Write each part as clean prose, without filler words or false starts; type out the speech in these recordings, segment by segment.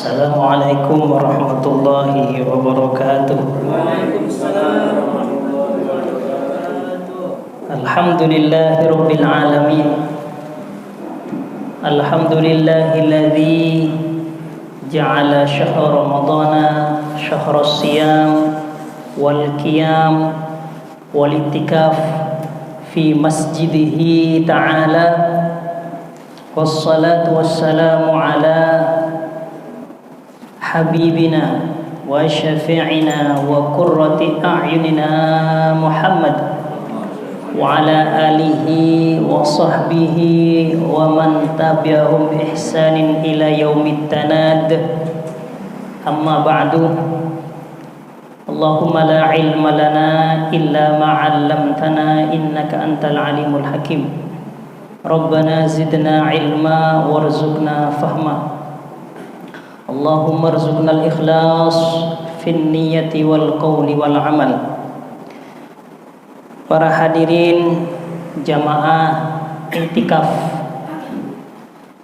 Assalamualaikum warahmatullahi wabarakatuh. Waalaikumsalam warahmatullahi wabarakatuh. Alhamdulillahi rabbil alamin. Alhamdulillahilladzi ja'ala syahra ramadana syahra siyam wal qiyam wal ittikaf fi masjidihi ta'ala. Wassalatu wassalamu ala habibina wa syafi'ina wa qurrati a'yunina Muhammad wa ala alihi wa sahbihi wa man tabi'ahum bi ihsanin ila yaumit tanad. Amma ba'du. Allahumma la ilma lana illa ma 'allamtana innaka antal alimul hakim. Rabbana zidna ilma warzuqna fahma. Allahumma arzuqna al-ikhlas fin niyyati wal qawli wal amal. Para hadirin jamaah i'tikaf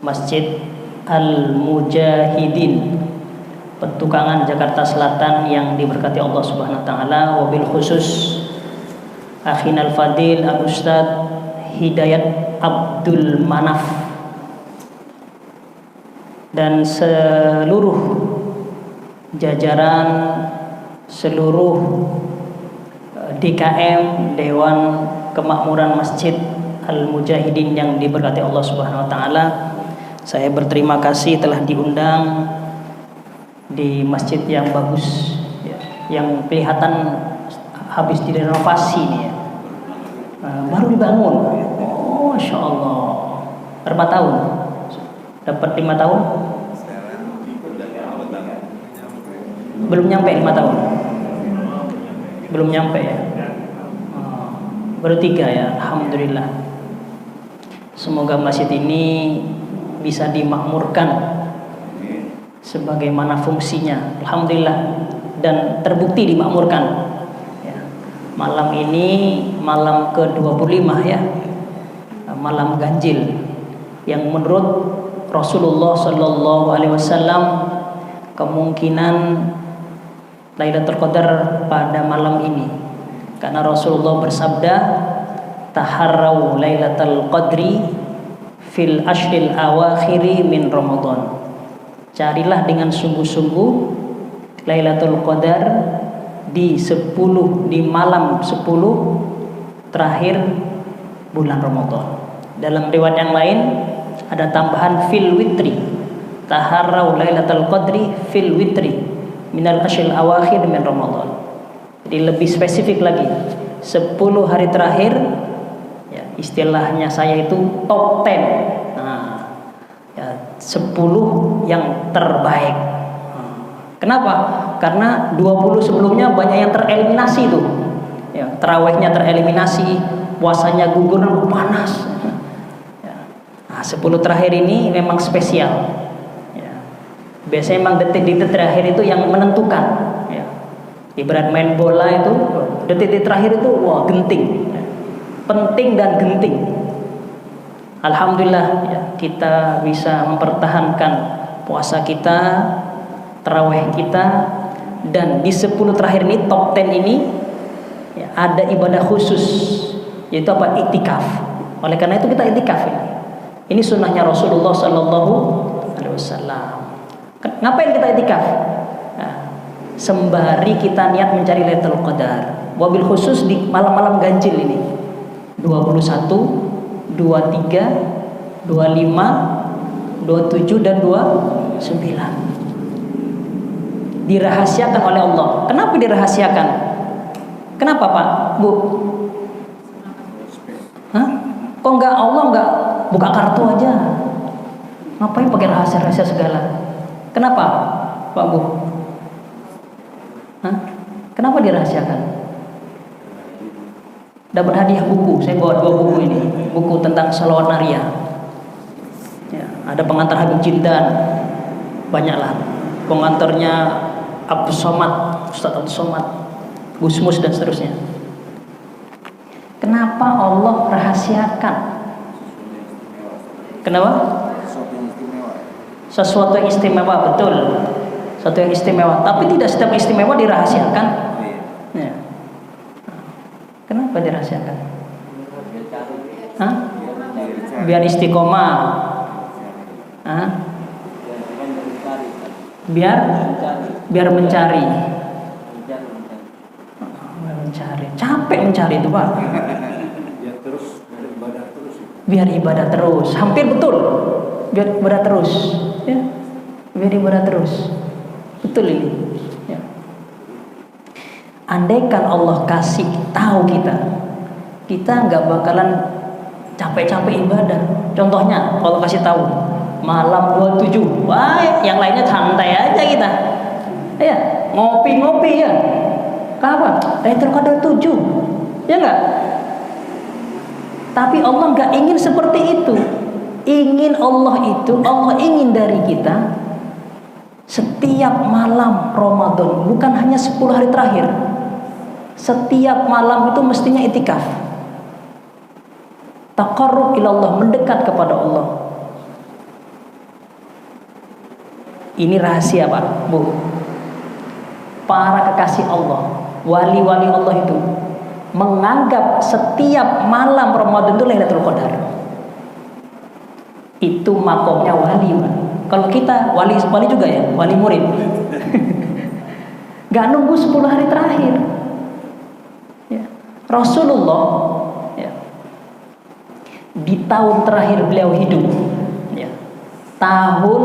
Masjid Al-Mujahidin Petukangan Jakarta Selatan yang diberkati Allah Subhanahu wa taala, wabil khusus akhinal fadil al-ustadz Hidayat Abdul Manaf dan seluruh jajaran, seluruh DKM Dewan Kemakmuran Masjid Al-Mujahidin yang diberkati Allah Subhanahu wa taala. Saya berterima kasih telah diundang di masjid yang bagus ya, yang kelihatan habis direnovasi nih ya. Baru dibangun. Oh, Masya Allah. Berapa tahun? Dapat 5 tahun? Belum nyampe 5 tahun. Belum nyampe ya. Baru 3 ya. Alhamdulillah. Semoga masjid ini bisa dimakmurkan sebagaimana fungsinya. Alhamdulillah. Dan terbukti dimakmurkan. Malam ini malam ke-25 ya, malam ganjil yang menurut Rasulullah Sallallahu Alaihi Wasallam kemungkinan Lailatul Qadar pada malam ini, karena Rasulullah bersabda, taharrau Lailatul Qadri fil ashril awakhiri min Ramadan. Carilah dengan sungguh-sungguh Lailatul Qadar di malam 10 terakhir bulan Ramadan. Dalam riwayat yang lain ada tambahan fil witri, taharrau lailatul qadri fil witri minal ashril awakhir min Ramadan. Jadi lebih spesifik lagi, 10 hari terakhir ya, istilahnya saya itu top 10. Nah, ya, 10 yang terbaik. Kenapa? Karena 20 sebelumnya banyak yang tereliminasi tuh. Ya, tarawihnya tereliminasi, puasanya gugur, panas. Ya. Nah, 10 terakhir ini memang spesial. Ya. Biasanya memang detik-detik terakhir itu yang menentukan. Ya. Ibarat main bola itu, detik-detik terakhir itu wah genting. Ya. Penting dan genting. Alhamdulillah ya, kita bisa mempertahankan puasa kita, tarawih kita, dan di 10 terakhir ini, top 10 ini ya, ada ibadah khusus, yaitu apa? Iktikaf. Oleh karena itu kita iktikaf ini. Ini sunnahnya Rasulullah Sallallahu Alaihi Wasallam. Ngapain kita iktikaf? Nah, sembari kita niat mencari Lailatul Qadar. Wabil khusus di malam-malam ganjil ini, 21, 23, 25, 27 dan 29. Dirahasiakan oleh Allah. Kenapa dirahasiakan? Kenapa Pak, Bu? Hah? Kok enggak Allah enggak buka kartu aja? Ngapain pakai rahasia-rahasia segala? Kenapa Pak, Bu? Hah? Kenapa dirahasiakan? Dapat hadiah buku. Saya bawa 2 buku ini. Buku tentang Shalawat Naria. Ya, ada pengantar Habib Jindan. Banyaklah. Pengantarnya Abdul Somad, Ustadz Abdul Somad, Gusmus dan seterusnya. Kenapa Allah rahasiakan? Kenapa? sesuatu yang istimewa, betul. Sesuatu yang istimewa, tapi tidak setiap istimewa dirahasiakan. Ya. Kenapa dirahasiakan? Hah? Biar istiqomah. Hah? Biar mencari. Capek mencari itu, Pak. Biar ibadah terus. Hampir betul. Biar ibadah terus, ya. Biar ibadah terus. Betul ini. Ya. Andaikan Allah kasih tahu kita nggak bakalan capek-capek ibadah. Contohnya, kalau kasih tahu malam 27, wah, yang lainnya santai aja kita. Ya, ngopi-ngopi ya. Kapan? Lailatul Qadar 7. Ya enggak? Tapi Allah enggak ingin seperti itu. Allah ingin dari kita setiap malam Ramadan, bukan hanya 10 hari terakhir. Setiap malam itu mestinya itikaf. Taqarrub ilallah, mendekat kepada Allah. Ini rahasia, Pak, Bu. Para kekasih Allah, wali-wali Allah itu menganggap setiap malam Ramadan itu Lailatul Qadar. Itu makomnya wali, Pak. Kalau kita wali juga ya, wali murid. Gak nunggu 10 hari terakhir. Ya. Rasulullah, ya, di tahun terakhir beliau hidup, ya, tahun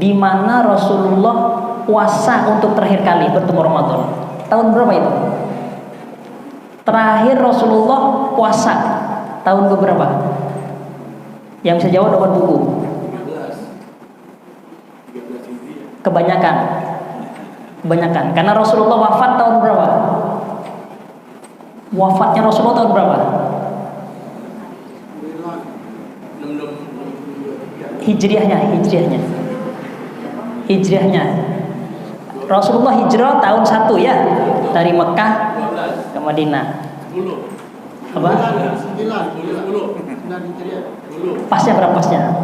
di mana Rasulullah puasa untuk terakhir kali bertemu Ramadan. Tahun berapa itu? Terakhir Rasulullah puasa tahun berapa? Yang bisa jawab dapat buku. Kebanyakan. Karena Rasulullah wafat tahun berapa? Wafatnya Rasulullah tahun berapa? Hijriahnya. Rasulullah hijrah tahun 1 ya, dari Mekah ke Madinah. Apa? 10. Pasnya berapa pasnya?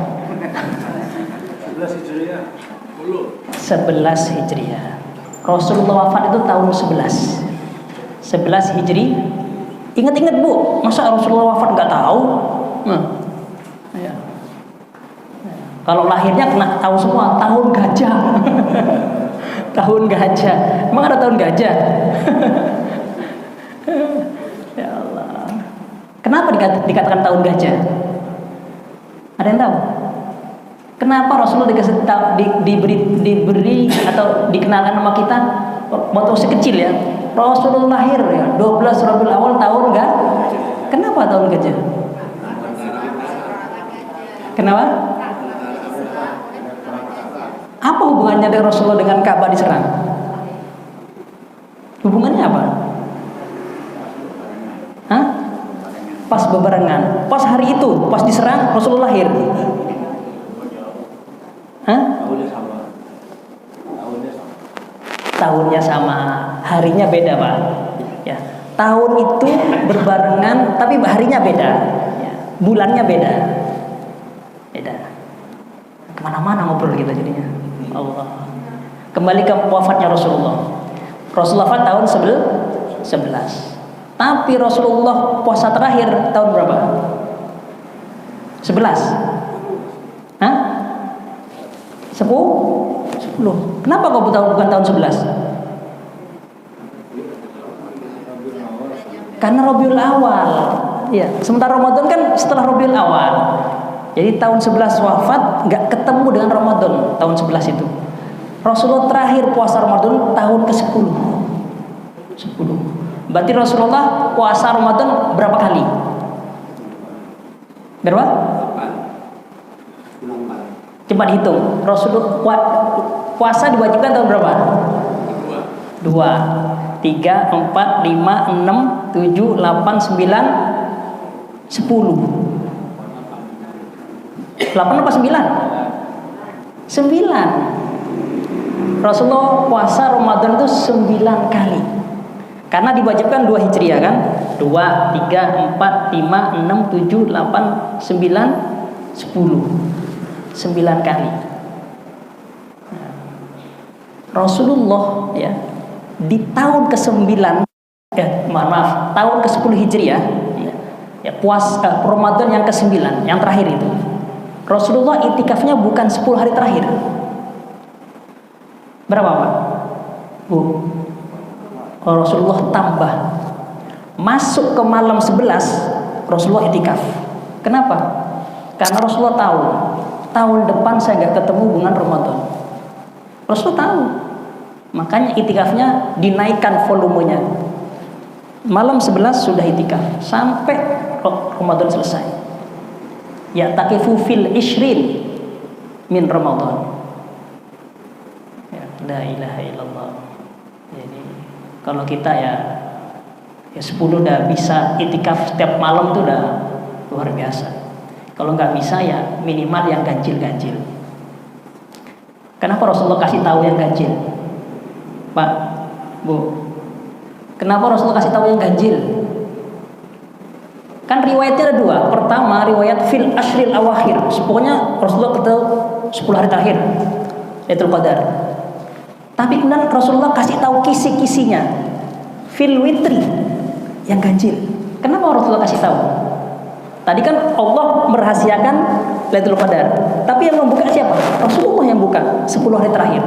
11 Hijriah. Rasulullah wafat itu tahun 11 Hijri. Ingat-ingat, Bu, masa Rasulullah wafat nggak tahu? Ya. Kalau lahirnya kena tahu semua, tahun gajah. Tahun gajah. Emang ada tahun gajah? Ya Allah. Kenapa dikatakan tahun gajah? Ada yang tahu? Kenapa Rasulullah diberi atau dikenalkan nama kita waktu masih kecil ya? Rasulullah lahir ya 12 Rabiul Awal tahun enggak? Kenapa tahun gajah? Kenapa? Apa hubungannya dengan Rasulullah dengan Ka'bah diserang? Hubungannya apa? Hah? Pas bebarengan, pas hari itu, pas diserang Rasulullah lahir. Hah? Tahunnya sama, harinya beda, Pak. Ya, tahun itu berbarengan, tapi harinya beda. Ya, bulannya beda. Kemana-mana ngobrol kita jadinya. Allah. Kembali ke wafatnya Rasulullah. Rasulullah wafat tahun 11. Tapi Rasulullah puasa terakhir tahun berapa? 11. Hah? 10. Kenapa kok bukan tahun 11? Karena Rabiul Awal. Ya, sementara Ramadan kan setelah Rabiul Awal. Jadi tahun 11 wafat, nggak ketemu dengan Ramadan tahun 11 itu. Rasulullah terakhir puasa Ramadan tahun ke-10. 10. Berarti Rasulullah puasa Ramadan berapa kali? Berapa? 8. Coba dihitung. Rasulullah puasa diwajibkan tahun berapa? 2, 3, 4, 5, 6, 7, 8, 9, 10. 8 apa 9? 9. Rasulullah puasa Ramadan itu 9 kali. Karena diwajibkan 2 Hijriah kan? 2, 3, 4, 5, 6, 7, 8, 9, 10. 9 kali. Rasulullah ya di tahun ke-9 tahun ke-10 Hijriah ya, Ramadan yang ke-9 yang terakhir itu Rasulullah itikafnya bukan 10 hari terakhir. Berapa Pak? Bu, Rasulullah tambah. Masuk ke malam 11 Rasulullah itikaf. Kenapa? Karena Rasulullah tahu tahun depan saya nggak ketemu bulan Ramadan. Rasulullah tahu. Makanya itikafnya dinaikkan volumenya. Malam 11 sudah itikaf sampai Ramadan selesai. Ya takifu fil ishrin min Ramadan. Ya, la ilaha illallah. Jadi kalau kita ya 10 udah bisa itikaf setiap malam tuh udah luar biasa. Kalau nggak bisa ya minimal yang ganjil-ganjil. Kenapa Rasulullah kasih tahu yang ganjil? Pak, Bu, kenapa Rasulullah kasih tahu yang ganjil? Kan riwayatnya ada 2. Pertama riwayat fil ashril awakhir. Pokoknya Rasulullah ketemu 10 hari terakhir Lailatul Qadar. Tapi kemudian Rasulullah kasih tahu kisi-kisinya fil witri yang ganjil. Kenapa Rasulullah kasih tahu? Tadi kan Allah merahasiakan Lailatul Qadar, tapi yang membuka siapa? Rasulullah yang buka 10 hari terakhir.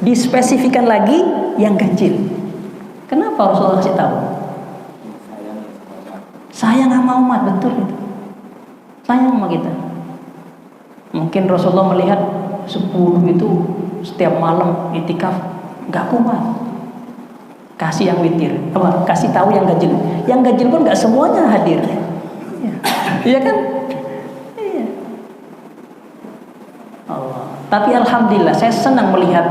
Dispesifikan lagi yang ganjil. Kenapa Rasulullah kasih tahu? Sayang sama umat, betul itu. Sayang sama kita. Mungkin Rasulullah melihat 10 itu setiap malam itikaf nggak kuat. Kasih yang witir, kasih tahu yang ganjil. Yang ganjil pun nggak semuanya hadir. Iya kan? Iya. Allah. Tapi alhamdulillah saya senang melihat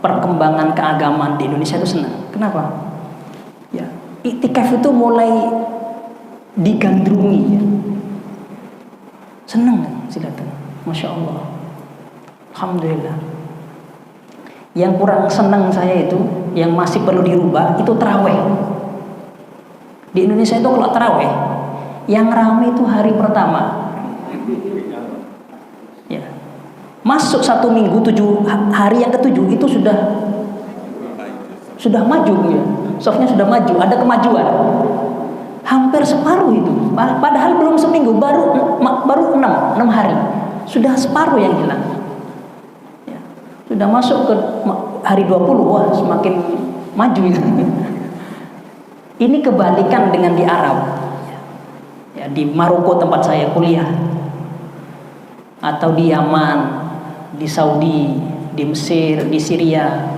perkembangan keagamaan di Indonesia itu senang. Kenapa? Ya, iktikaf itu mulai digandrungi ya. Senang kan silakan. Masya Allah. Alhamdulillah. Yang kurang senang saya itu yang masih perlu dirubah itu taraweh. Di Indonesia itu kalau taraweh yang ramai itu hari pertama. Ya. Masuk 1 minggu 7 hari yang ke-7 itu sudah maju ya. Softnya sudah maju, ada kemajuan. Hampir separuh itu. Padahal belum seminggu, baru 6 hari. Sudah separuh yang hilang. Ya. Sudah masuk ke hari 20, wah semakin maju itu. Ini kebalikan dengan di Arab. Ya, di Maroko tempat saya kuliah, atau di Yaman, di Saudi, di Mesir, di Syria,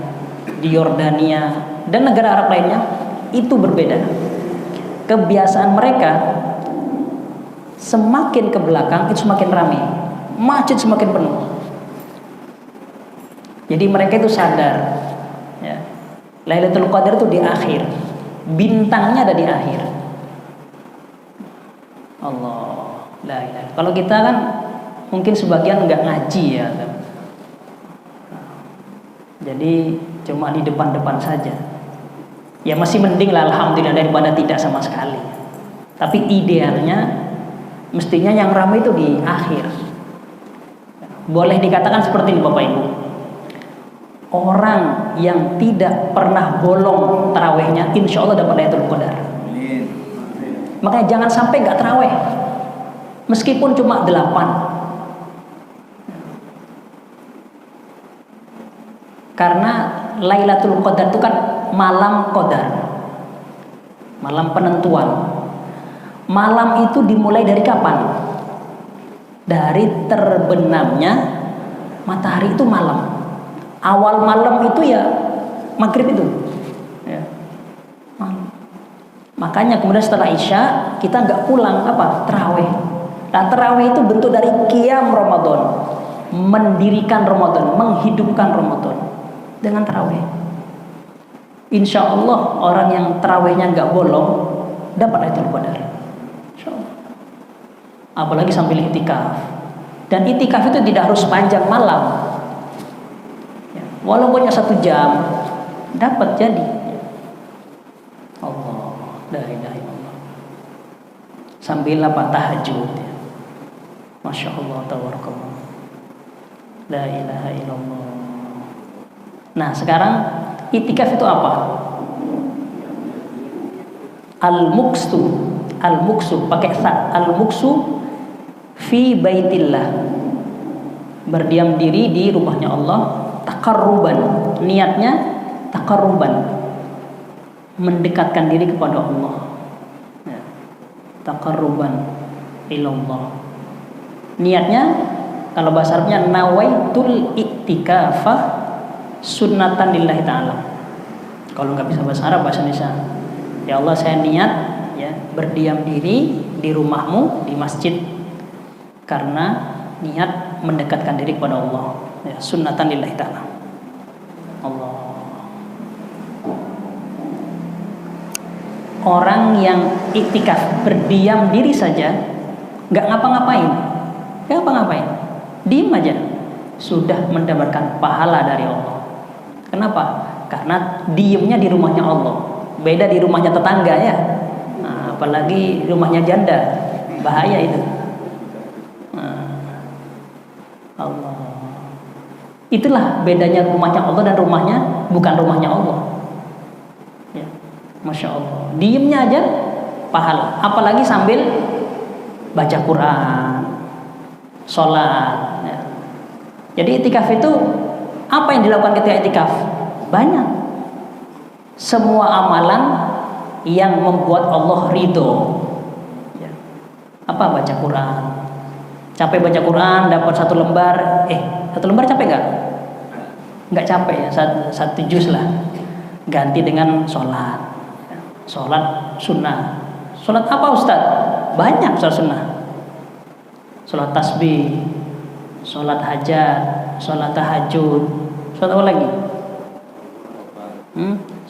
di Yordania, dan negara Arab lainnya itu berbeda. Kebiasaan mereka semakin ke belakang itu semakin ramai, masjid semakin penuh. Jadi mereka itu sadar, ya, Lailatul Qadar itu di akhir, bintangnya ada di akhir. Allah, la ilaha. Kalau kita kan mungkin sebagian nggak ngaji ya, jadi cuma di depan-depan saja. Ya masih mending lah alhamdulillah daripada tidak sama sekali. Tapi idealnya mestinya yang ramai itu di akhir. Boleh dikatakan seperti ini Bapak Ibu. Orang yang tidak pernah bolong tarawehnya insya Allah dapat Lailatul Qadar. Makanya jangan sampai nggak taraweh, meskipun cuma 8. Karena Lailatul Qadar itu kan malam qadar, malam penentuan. Malam itu dimulai dari kapan? Dari terbenamnya matahari itu malam. Awal malam itu ya maghrib itu. Ya. Makanya kemudian setelah Isya kita nggak pulang taraweh. Nah taraweh itu bentuk dari qiyam Ramadan, mendirikan Ramadan, menghidupkan Ramadan dengan taraweh. Insya Allah orang yang tarawehnya nggak bolong dapat Lailatul Qadar. Insya Allah. Apalagi sambil itikaf. Dan itikaf itu tidak harus panjang malam. Ya, walaupun hanya 1 jam dapat jadi. Allah, la ilaha illallah. Sambil tahajud. Ya. Masya Allah, tabarakallah. La ilaha illallah. Nah, sekarang itikaf itu apa? Al-muksu pakai sa, al-muksu fi baitillah, berdiam diri di rumahnya Allah, taqarruban, niatnya taqarruban, mendekatkan diri kepada Allah, ya. Taqarruban ilallah, niatnya kalau bahasa Arabnya nawaitul iktikafa sunnatan lillahi ta'ala. Kalau nggak bisa bahasa Arab, bahasa Indonesia, ya Allah saya niat ya berdiam diri di rumahmu, di masjid, karena niat mendekatkan diri kepada Allah, ya, sunnatan lillahi ta'ala. Allah. Orang yang iktikaf berdiam diri saja, nggak ngapa-ngapain, diem aja, sudah mendapatkan pahala dari Allah. Kenapa? Karena diemnya di rumahnya Allah, beda di rumahnya tetangga ya. Nah, apalagi rumahnya janda, bahaya itu. Allah. Itulah bedanya rumahnya Allah dan rumahnya bukan rumahnya Allah. Ya. Masya Allah. Diemnya aja pahala. Apalagi sambil baca Quran, sholat. Ya. Jadi itikaf itu apa yang dilakukan ketika itikaf? Banyak. Semua amalan yang membuat Allah ridho. Ya. Apa? Baca Quran. Capek baca Quran, dapat satu lembar, satu lembar capek nggak? Nggak capek ya, satu juz lah. Ganti dengan sholat, sholat sunnah. Sholat apa Ustaz? Banyak sholat sunnah. Sholat tasbih, sholat hajat, sholat tahajud, sholat apa lagi?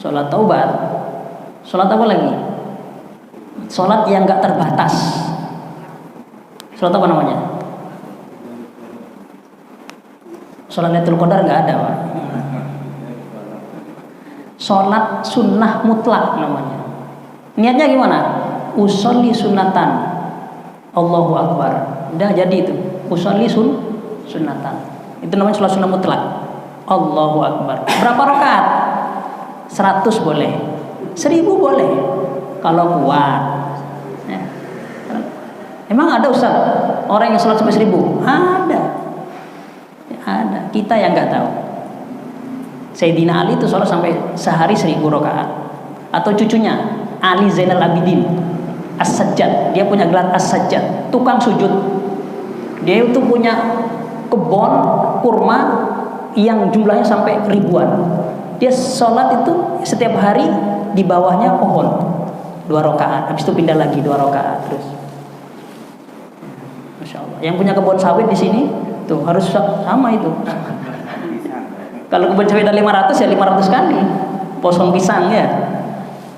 Sholat taubat, sholat apa lagi? Sholat yang nggak terbatas. Sholat apa namanya? Sholat Lailatul Qadar nggak ada, Pak. Sholat sunnah mutlak namanya. Niatnya gimana? Usolli sunnatan, Allahu Akbar. Udah jadi itu. Usolli sunnatan. Itu namanya sholat sunnah mutlak. Allahu Akbar. Berapa rakaat? 100 boleh, 1000 boleh kalau kuat. Ya. Emang ada Ustaz orang yang sholat sampai 1000? Ada. Ada, kita yang nggak tahu. Sayyidina Ali itu sholat sampai sehari 1000 rakaat. Atau cucunya Ali Zainal Abidin As-Sajjad, dia punya gelar As-Sajjad, tukang sujud. Dia itu punya kebun kurma yang jumlahnya sampai ribuan. Dia sholat itu setiap hari di bawahnya pohon 2 rakaat, habis itu pindah lagi 2 rakaat terus. Masya Allah. Yang punya kebun sawit di sini tuh harus sama itu. Kalau kebun sawit ada 500 ya 500 kali. Pohon pisang ya.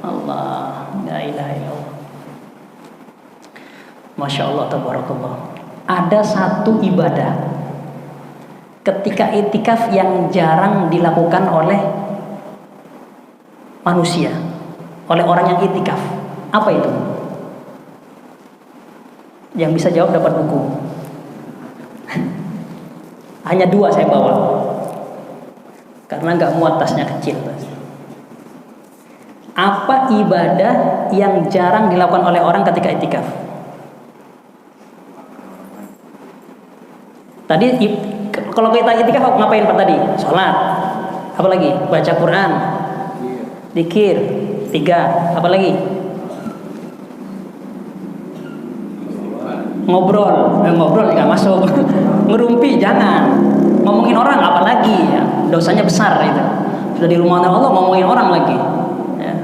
Allah, la ilaha illallah. Masya Allah, tabarakallah. Ada satu ibadah ketika itikaf yang jarang dilakukan oleh manusia, oleh orang yang itikaf. Apa itu? Yang bisa jawab dapat buku. Hanya 2 saya bawa, karena nggak muat tasnya kecil. Apa ibadah yang jarang dilakukan oleh orang ketika itikaf? Tadi kalau kita itikaf ngapain Pak tadi? Sholat. Apa lagi? Baca Quran. Zikir. 3. Apa lagi? Ngobrol nggak masuk. Ngerumpi jangan. Ngomongin orang apalagi ya, dosanya besar itu. Sudah di rumah Allah ngomongin orang lagi ya.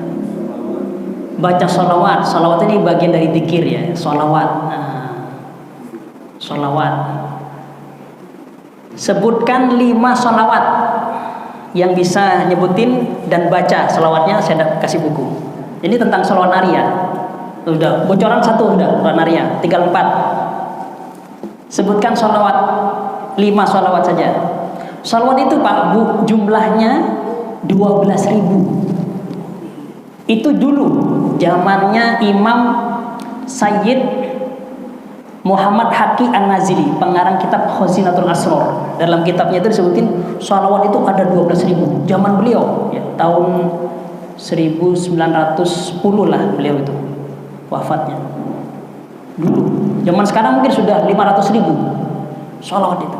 Baca sholawat. Sholawat ini bagian dari zikir ya. Sholawat. Sholawat. Sebutkan 5 sholawat yang bisa nyebutin dan baca sholawatnya. Saya kasih buku. Ini tentang sholawat naria. Udah bocoran 1 udah sholawat naria, tinggal 4. Sebutkan sholawat 5 sholawat saja. Sholawat itu Pak Bu, jumlahnya 12.000. Itu dulu zamannya Imam Sayyid Muhammad Haqi An-Nazili, pengarang kitab Khazinatul Asrar. Dalam kitabnya itu disebutin sholawat itu ada 12.000 zaman beliau, ya, tahun 1910 lah beliau itu wafatnya. Dulu, zaman sekarang mungkin sudah 500.000 sholawat itu.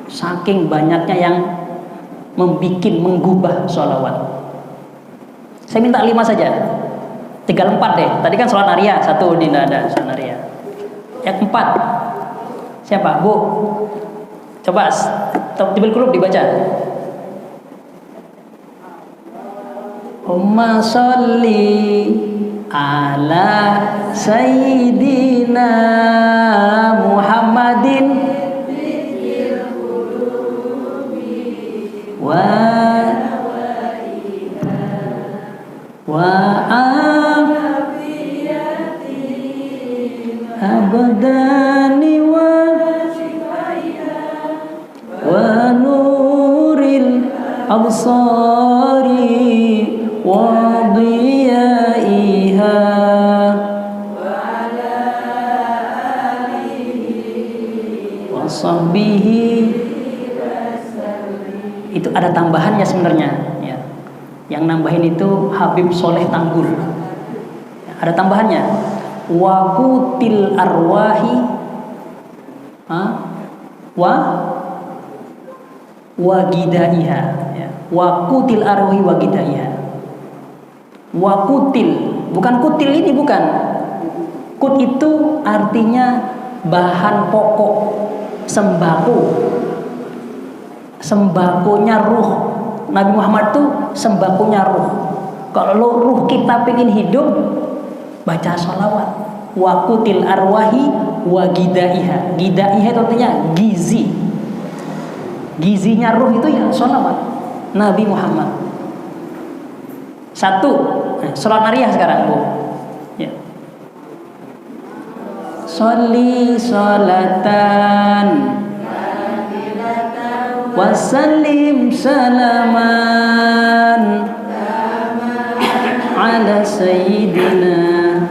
Saking banyaknya yang menggubah sholawat. Saya minta 5 saja. Tinggal 4 deh. Tadi kan sholat naria 1 tidak ada sholat naria. Yang 4 siapa? Bu, coba Tartibil Qulub dibaca. Umma sholli ala sayyidina Muhammadin wa abdani wa nuril absari wa diyaiha wa sahbihi. Itu ada tambahannya sebenarnya, ya. Yang nambahin itu Habib Soleh Tanggul. Ada tambahannya. Wakutil arwahi wagidaiha, ya. Wakutil arwahi wagidaiha. Wakutil, bukan kutil ini, bukan. Kut itu artinya bahan pokok, sembako. Sembakonya ruh. Nabi Muhammad itu sembakonya ruh. Kalau ruh kita pengen hidup, baca sholawat. Wakutil arwahi wagidaiha. Gidaiha itu artinya gizi. Gizinya ruh itu ya sholawat Nabi Muhammad. 1, sholat nariyah sekarang, Bu, ya. Sholli sholatan wasallim salaman ala sayyidina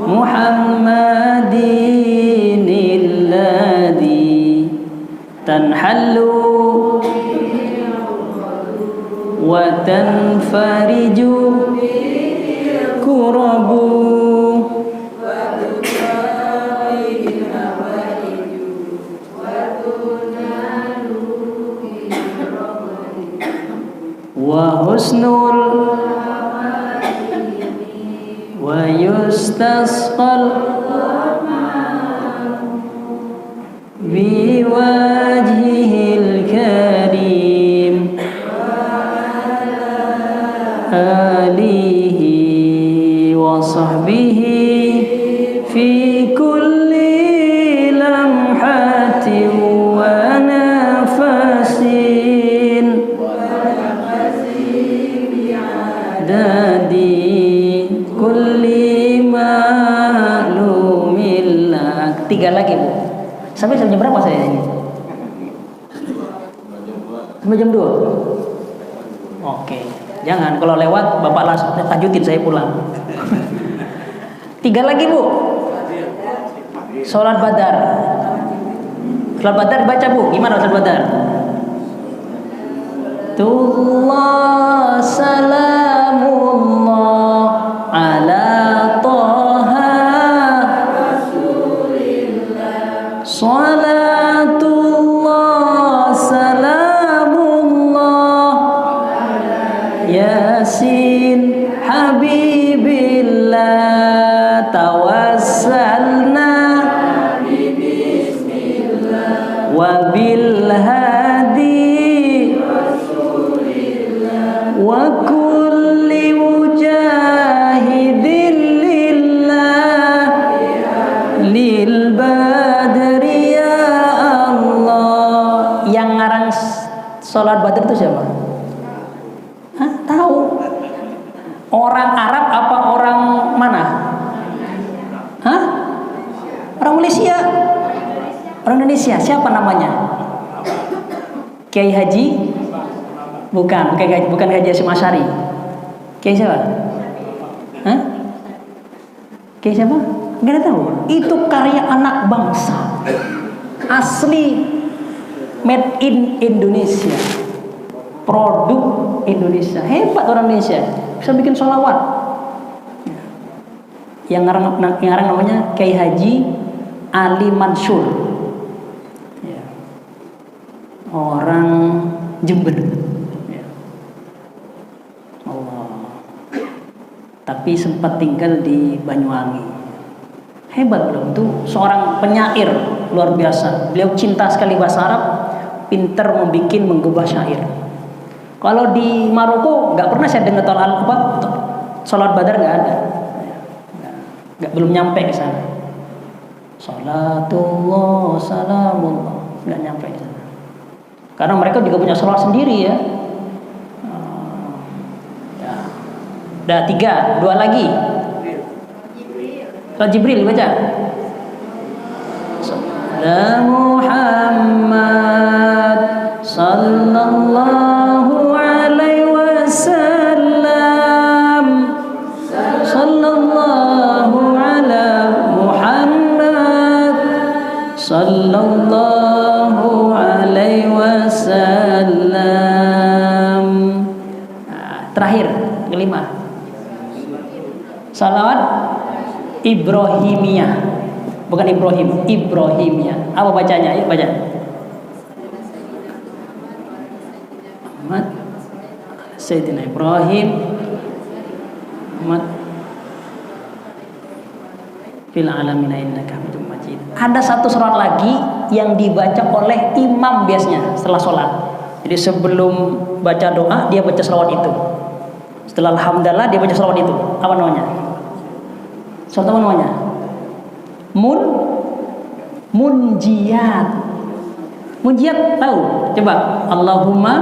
Muhammadin alladhi tanhallu wa tanfariju kurabu wa husnul wa yustasqal bi wajhihil karim alihi wa sahbihi fi kulli lamhatin wa nafasin dadi kulli ma'lumillah. 3 lagi, Bu. Sampai jam berapa saya ini? Sampai jam 2. Oke. Jangan, kalau lewat Bapak langsung lanjutin, saya pulang. 3 lagi, Bu. Sholat Badar. Sholat Badar baca, Bu. Gimana sholat Badar? Tullah salamullah ala Toha Rasulillah. Salatullah salamullah Yasin Habibillah. Tawassalna bismillah wa bil hadi wa kulli mujahidin lillah lil badri ya Allah. Yang ngarang sholat Badar itu siapa? Hah? Tahu? Orang Arab apa orang mana? Hah? Orang Malaysia? Orang Indonesia. Siapa namanya? Kiai Haji? Bukan Haji Hasyim Asy'ari. Kiai siapa? Hah? Kiai siapa? Enggak tahu. Itu karya anak bangsa. Asli made in Indonesia, produk Indonesia. Hebat orang Indonesia, bisa bikin sholawat. Yang ngarang namanya Kiai Haji Ali Mansur, ya. Orang Jember, ya. Allah. Tapi sempat tinggal di Banyuwangi. Hebat beliau, itu seorang penyair luar biasa. Beliau cinta sekali bahasa Arab, pinter menggubah syair. Kalau di Maroko nggak pernah saya dengar sholat badar, nggak ada, nggak, belum nyampe ke sana. Salatullah salamullah, nggak nyampe ke sana. Karena mereka juga punya sholat sendiri ya. Udah 3, 2 lagi. Surat Jibril baca. Ya Muhammad sallallahu alaihi wasallam, sallallahu ala Muhammad sallallahu alaihi wasallam. Terakhir, kelima. Salawat Ibrahimiyah, bukan Ibrahim, Ibrahimiyah. Apa bacanya? Ayo baca. Muhammad Sayyidina Ibrahim Muhammad fil alamin innaka Hamidum Majid. Ada satu surat lagi yang dibaca oleh imam biasanya setelah sholat. Jadi sebelum baca doa dia baca selawat itu. Setelah alhamdulillah dia baca selawat itu. Apa namanya? Surat apa namanya? Munjiat. Munjiat tahu? Coba. Allahumma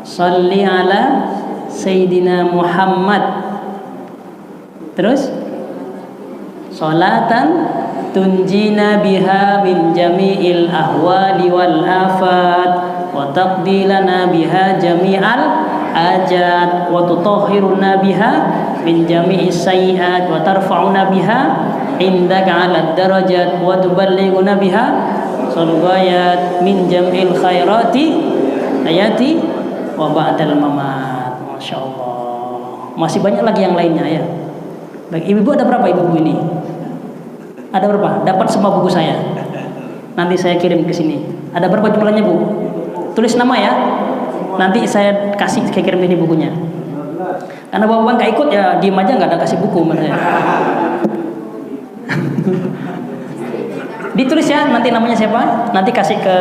sholli ala Sayyidina Muhammad. Terus sholatan tunjina biha min jami'il ahwali wal afat wa taqdilana biha jami'al ajat wa tutahhiruna biha min jami'is sayyi'at wa tarfa'una biha indaka 'alad darajat wa tuballighuna biha sulghayat min jam'il khairati ayati wa ba'dal mamat. Masyaallah. Masih banyak lagi yang lainnya ya. Baik, ibu-ibu ada berapa ibu-ibu ini? Ada berapa? Dapat semua buku saya. Nanti saya kirim ke sini. Ada berapa jumlahnya, Bu? Tulis nama ya. Nanti saya kirim ini bukunya. Karena bapak nggak ikut ya diem aja, nggak ada kasih buku maksudnya. Ditulis ya, nanti namanya siapa? Nanti kasih ke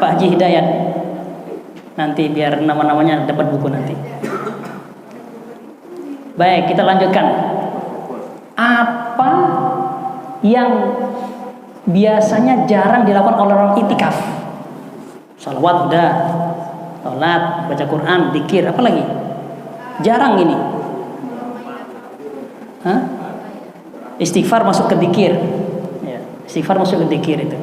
Pak Haji Hidayat. Nanti biar nama-namanya dapat buku nanti. Baik, kita lanjutkan. Apa yang biasanya jarang dilakukan oleh orang itikaf? Salawat udah, sholat, baca Quran, dzikir, apa lagi? Jarang ini. Hah? Istighfar masuk ke dzikir. Ya, istighfar masuk ke dzikir itu.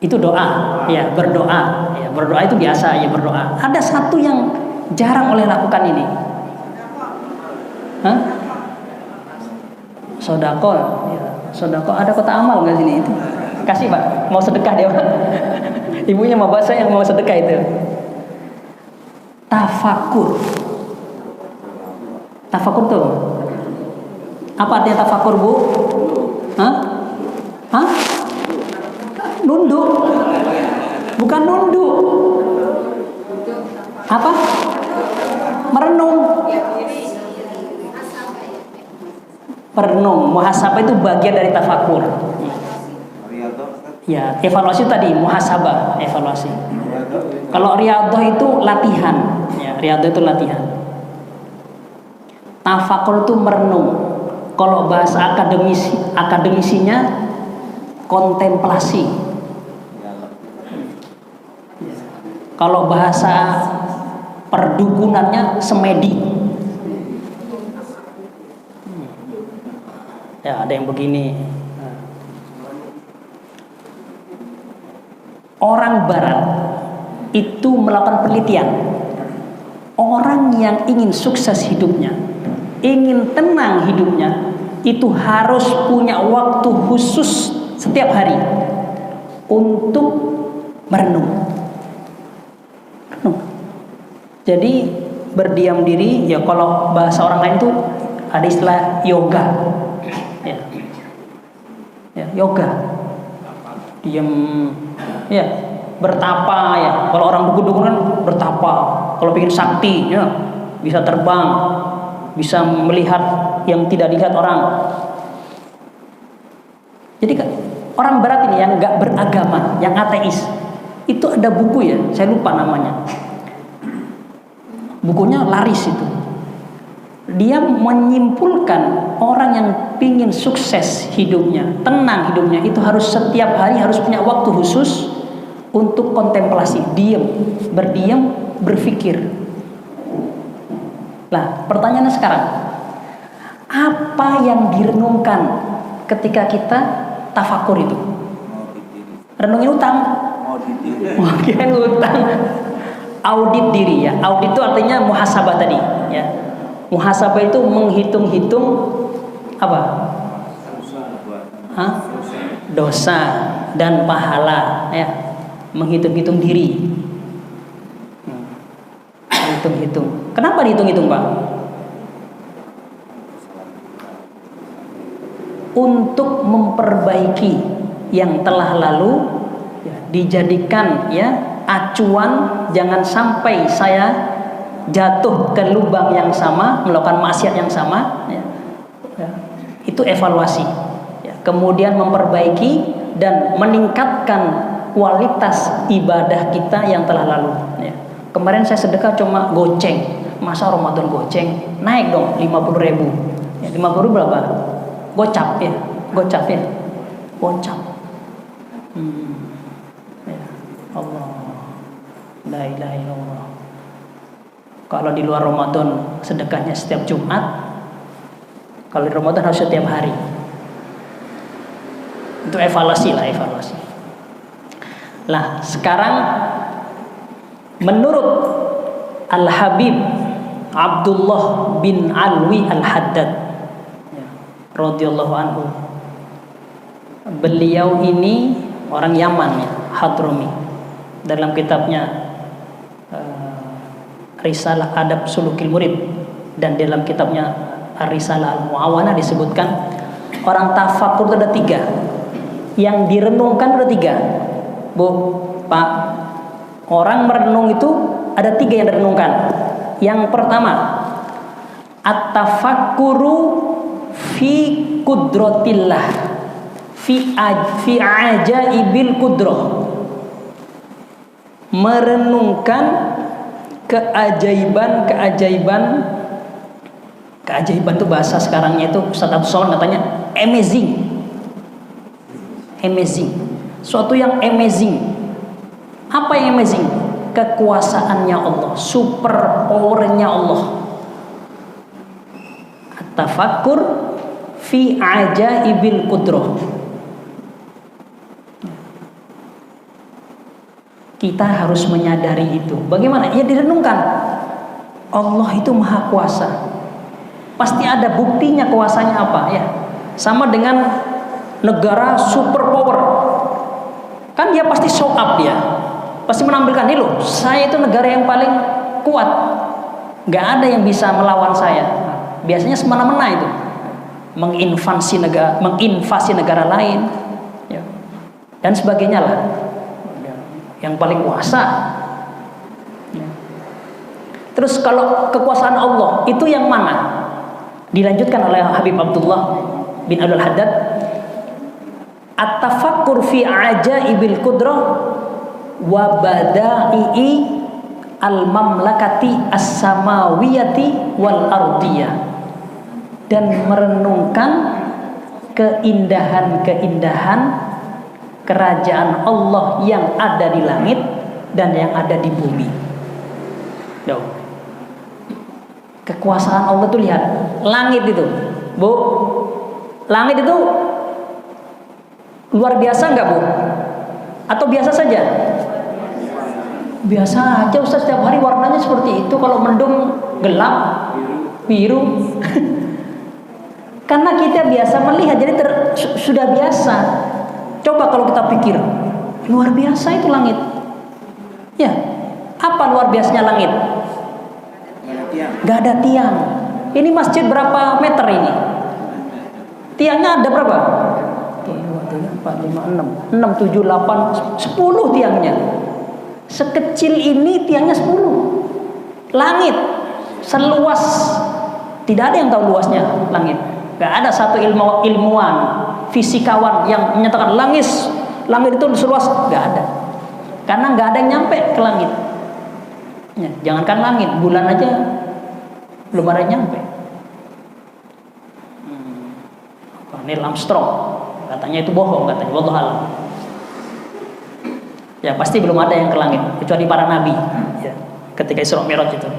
Itu doa, ya berdoa. Ya, berdoa itu biasa ya berdoa. Ada satu yang jarang oleh lakukan ini. Hah? Sodako, ya, sodako. Ada kota amal nggak sini itu? Kasih Pak, mau sedekah dia Pak. Ibunya mau bahasa yang mau sedekah itu. Tafakur. Tafakur tuh apa artinya tafakur, Bu? Hah? Hah? Nunduk. Bukan nunduk. Apa? Merenung. Merenung. Muhasabah itu bagian dari tafakur. Ya, evaluasi tadi muhasabah, evaluasi. Kalau riyadhah itu latihan. Ya, riyadhah itu latihan. Tafakur itu merenung. Kalau bahasa akademisinya kontemplasi. Kalau bahasa perdukunannya semedi. Ya, ada yang begini. Orang barat itu melakukan penelitian. Orang yang ingin sukses hidupnya, ingin tenang hidupnya, itu harus punya waktu khusus setiap hari untuk merenung. Jadi berdiam diri, ya kalau bahasa orang lain tuh ada istilah yoga, ya, ya yoga, diam, ya bertapa ya. Kalau orang dukun-dukun kan bertapa. Kalau pengen sakti, ya bisa terbang, bisa melihat yang tidak dilihat orang. Jadi orang Barat ini yang nggak beragama, yang ateis, itu ada buku ya, saya lupa namanya. Bukunya laris itu. Dia menyimpulkan orang yang pingin sukses hidupnya, tenang hidupnya, itu harus setiap hari harus punya waktu khusus untuk kontemplasi, diam, berdiam, berpikir. Nah, pertanyaannya sekarang, apa yang direnungkan ketika kita tafakur itu? Renungin utang. Mungkin utang. Audit diri ya. Audit itu artinya muhasabah tadi ya. Muhasabah itu menghitung-hitung apa? Hah? Dosa dan pahala ya. Menghitung-hitung diri. Hitung-hitung. Kenapa dihitung-hitung, Pak? Untuk memperbaiki yang telah lalu ya, dijadikan ya acuan, jangan sampai saya jatuh ke lubang yang sama, melakukan maksiat yang sama ya. Ya. Itu evaluasi ya. Kemudian memperbaiki dan meningkatkan kualitas ibadah kita yang telah lalu ya. Kemarin saya sedekah cuma goceng, masa Ramadan goceng, naik dong 50.000 ya, 50.000 berapa? Gocap ya, gocap ya, gocap. Ya. Allah, la ilaha illallah. Kalau di luar Ramadan sedekahnya setiap Jumat, kalau di Ramadan harus setiap hari. Itu evaluasi lah, evaluasi. Lah sekarang menurut Al-Habib Abdullah bin Alwi Al-Haddad radhiyallahu anhu, beliau ini orang Yaman ya, Hadrami. Dalam kitabnya Risalah Adab Sulukil Murid dan dalam kitabnya Risalah Al-Mu'awana disebutkan orang tafakur itu ada 3, yang direnungkan ada 3. Bu, Pak, orang merenung itu ada 3 yang direnungkan. Yang pertama, at-tafakkuru fi kudratillah, fi ajaibil kudrah, merenungkan keajaiban itu bahasa sekarangnya itu Ustaz Abdul Somad katanya amazing, suatu yang amazing. Apa yang amazing? Kekuasaannya Allah, super powernya Allah. At-tafakkur fi ajaibil kudrah. Kita harus menyadari itu. Bagaimana? Ya direnungkan. Allah itu maha kuasa. Pasti ada buktinya kuasanya apa ya. Sama dengan negara super power. Kan dia pasti show up dia. Pasti menampilkan, nih loh, saya itu negara yang paling kuat. Gak ada yang bisa melawan saya. Biasanya semena-mena itu. Menginvasi negara lain. Ya. Dan sebagainya lah. Yang paling kuasa. Terus kalau kekuasaan Allah itu yang mana? Dilanjutkan oleh Habib Abdullah bin Abdul Haddad, at-tafakkur fi ajaibil qudrah wa bada'i al-mamlakati as-samawiyati wal ardiyah, dan merenungkan keindahan-keindahan kerajaan Allah yang ada di langit dan yang ada di bumi. Yo. Kekuasaan Allah tuh lihat, langit itu, Bu. Langit itu luar biasa enggak, Bu? Atau biasa saja? Biasa aja, Ustaz, setiap hari warnanya seperti itu. Kalau mendung gelap, biru. Karena kita biasa melihat, jadi sudah biasa. Coba kalau kita pikir, Luar biasa itu langit. Ya, apa luar biasanya langit? Gak ada tiang. Ini masjid berapa meter ini? Tiangnya ada berapa? 2, 3, 4, 5, 6 7, 8, 10 tiangnya. Sekecil ini tiangnya 10. Langit seluas, tidak ada yang tahu luasnya langit. Gak ada satu ilmuwan, fisikawan yang menyatakan langit itu seluas. Gak ada. Karena gak ada yang nyampe ke langit. Ya, jangankan langit, bulan aja belum ada yang nyampe. Neil Armstrong katanya itu bohong, katanya wallahu alam. Ya pasti belum ada yang ke langit kecuali para nabi ya, ketika Isra Mi'raj itu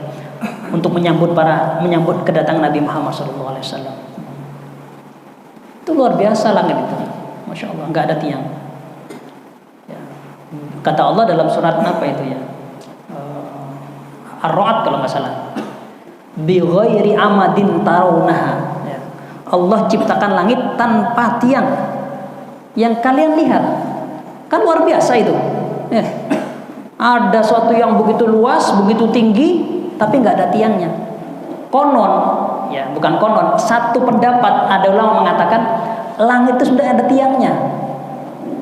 untuk menyambut kedatangan Nabi Muhammad SAW. Itu luar biasa langit itu, masya Allah, nggak ada tiang. Ya. Kata Allah dalam surat apa itu ya, Ar-Ra'd kalau nggak salah, bi ghairi amadin tarawnaha. Ya. Allah ciptakan langit tanpa tiang yang kalian lihat. Kan luar biasa itu. Ya. Ada suatu yang begitu luas, begitu tinggi, tapi nggak ada tiangnya. Konon, ya bukan konon, satu pendapat ada ulama mengatakan langit itu sudah ada tiangnya,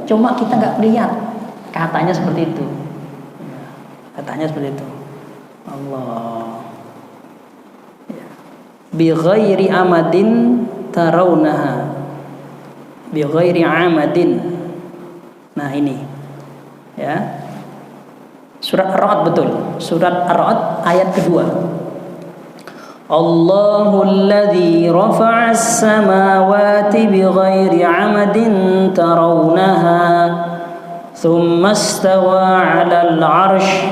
cuma kita nggak lihat. Katanya seperti itu. Katanya seperti itu. Allah. Ya. Bi ghairi amadin tarawnaha. Bi ghairi amadin. Nah ini. Ya. Surat Ar-Ra'd betul. Surat Ar-Ra'd ayat kedua. Allahul ladzi rafa'as samawati bighairi 'amadin tarawnaha thumma istawa 'alal 'arsy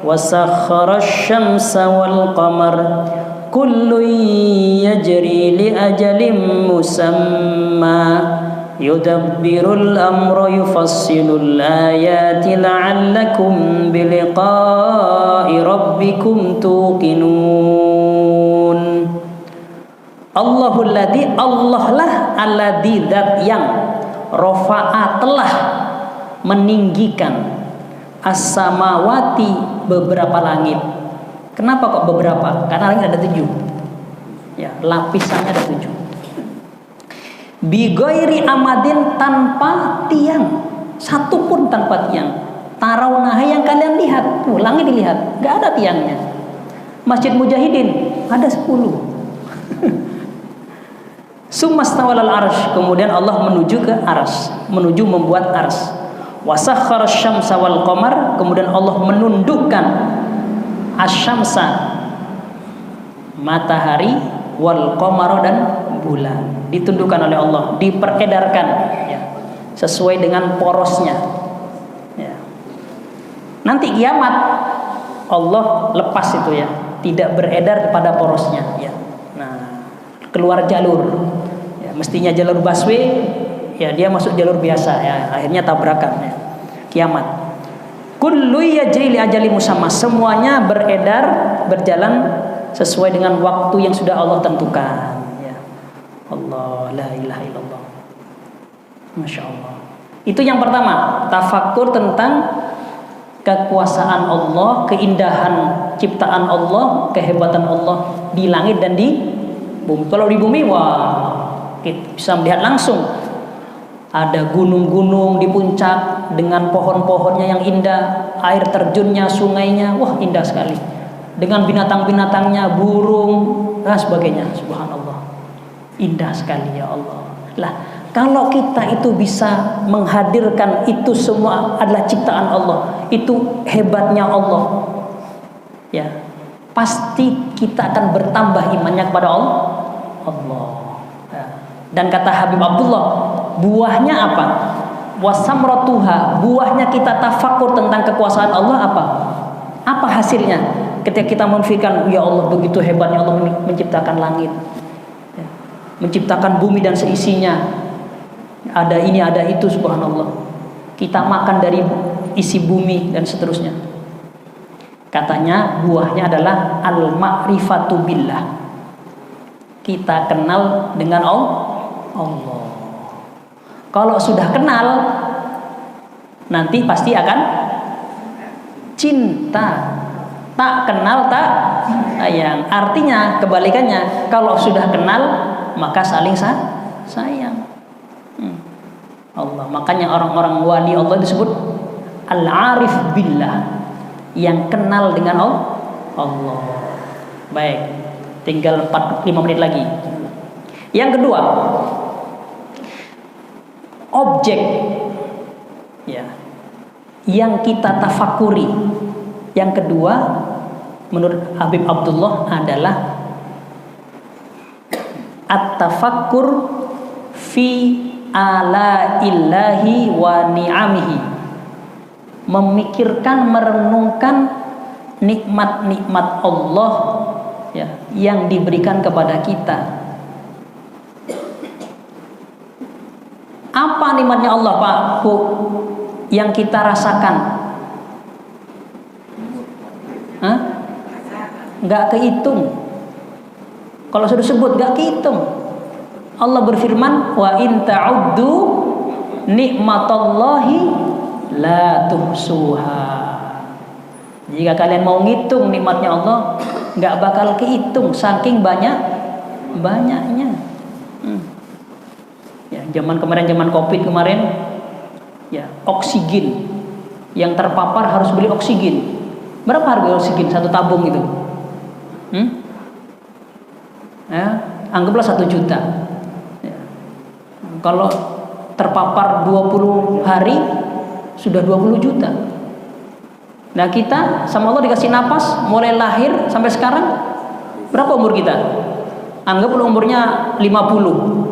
wa sakhkhara asy-syamsa wal qamar kullun yajri li ajalin musamma yudabbirul amra yufassilul ayati la'allakum biliqa'i rabbikum tuqinun. Allahul ladzi, Allah lah alladzi, zat yang rafa'a telah meninggikan as-samawati, beberapa langit. Kenapa kok beberapa? Karena langit ada 7. Ya, lapisannya ada 7. Bi ghairi amadin, tanpa tiang, satu pun tanpa tiang. Tarawnaha, yang kalian lihat. Tuh, langit dilihat, enggak ada tiangnya. Masjid Mujahidin ada 10. Sumastawalal arsy, kemudian Allah menuju ke arsy, menuju membuat arsy. Wasakhkhara asy-syamsa wal qamar, kemudian Allah menundukkan asy-syamsa, matahari, wal qamara, dan bulan, ditundukkan oleh Allah, diperedarkan ya, sesuai dengan porosnya ya. Nanti kiamat Allah lepas itu ya, tidak beredar pada porosnya ya. Nah, keluar jalur ya, mestinya jalur busway ya, dia masuk jalur biasa ya, akhirnya tabrakan ya. Kiamat. Kullu yajri li ajali musamma, semuanya beredar, berjalan sesuai dengan waktu yang sudah Allah tentukan. Allah, la ilaha illallah. Masya Allah. Itu yang pertama, tafakur tentang kekuasaan Allah, keindahan ciptaan Allah, kehebatan Allah di langit dan di bumi. Kalau di bumi, wah, kita bisa melihat langsung. Ada gunung-gunung di puncak dengan pohon-pohonnya yang indah, air terjunnya, sungainya, wah indah sekali. Dengan binatang-binatangnya, burung, dan sebagainya. Subhanallah. Indah sekali ya Allah. Lah, kalau kita itu bisa menghadirkan itu semua adalah ciptaan Allah, itu hebatnya Allah. Ya, pasti kita akan bertambah imannya kepada Allah. Ya. Dan kata Habib Abdullah, buahnya apa? Wasamratuha, buahnya kita tafakur tentang kekuasaan Allah apa? Apa hasilnya? Ketika kita memikirkan, ya Allah begitu hebatnya Allah menciptakan langit, menciptakan bumi dan seisinya, ada ini ada itu, subhanallah. Kita makan dari isi bumi dan seterusnya. Katanya buahnya adalah al-ma'rifatu billah, kita kenal dengan Allah. Kalau sudah kenal, nanti pasti akan cinta. Tak kenal tak sayang. Artinya kebalikannya, kalau sudah kenal maka saling sayang. Allah. Makanya orang-orang wali Allah disebut al-arif billah, yang kenal dengan Allah. Baik, tinggal 5 menit lagi. Yang kedua, objek ya yang kita tafakuri. Yang kedua, menurut Habib Abdullah adalah at-tafakkur fi ala illahi wa ni'amihi, memikirkan, merenungkan nikmat-nikmat Allah ya, yang diberikan kepada kita. Apa nikmatnya Allah, Pak Bu, yang kita rasakan? Nggak kehitung. Kalau sudah sebut nggak kehitung. Allah berfirman, wa in ta'uddu nikmatallahi la tuhsuha. Jika kalian mau ngitung nikmatnya Allah, nggak bakal kehitung, saking banyaknya. Ya, zaman Covid kemarin, ya, oksigen yang terpapar harus beli oksigen. Berapa harga oksigen satu tabung itu? Ya, anggaplah 1 juta. Ya. Kalau terpapar 20 hari sudah 20 juta. Nah, kita sama Allah dikasih napas mulai lahir sampai sekarang, berapa umur kita? Anggaplah umurnya 50.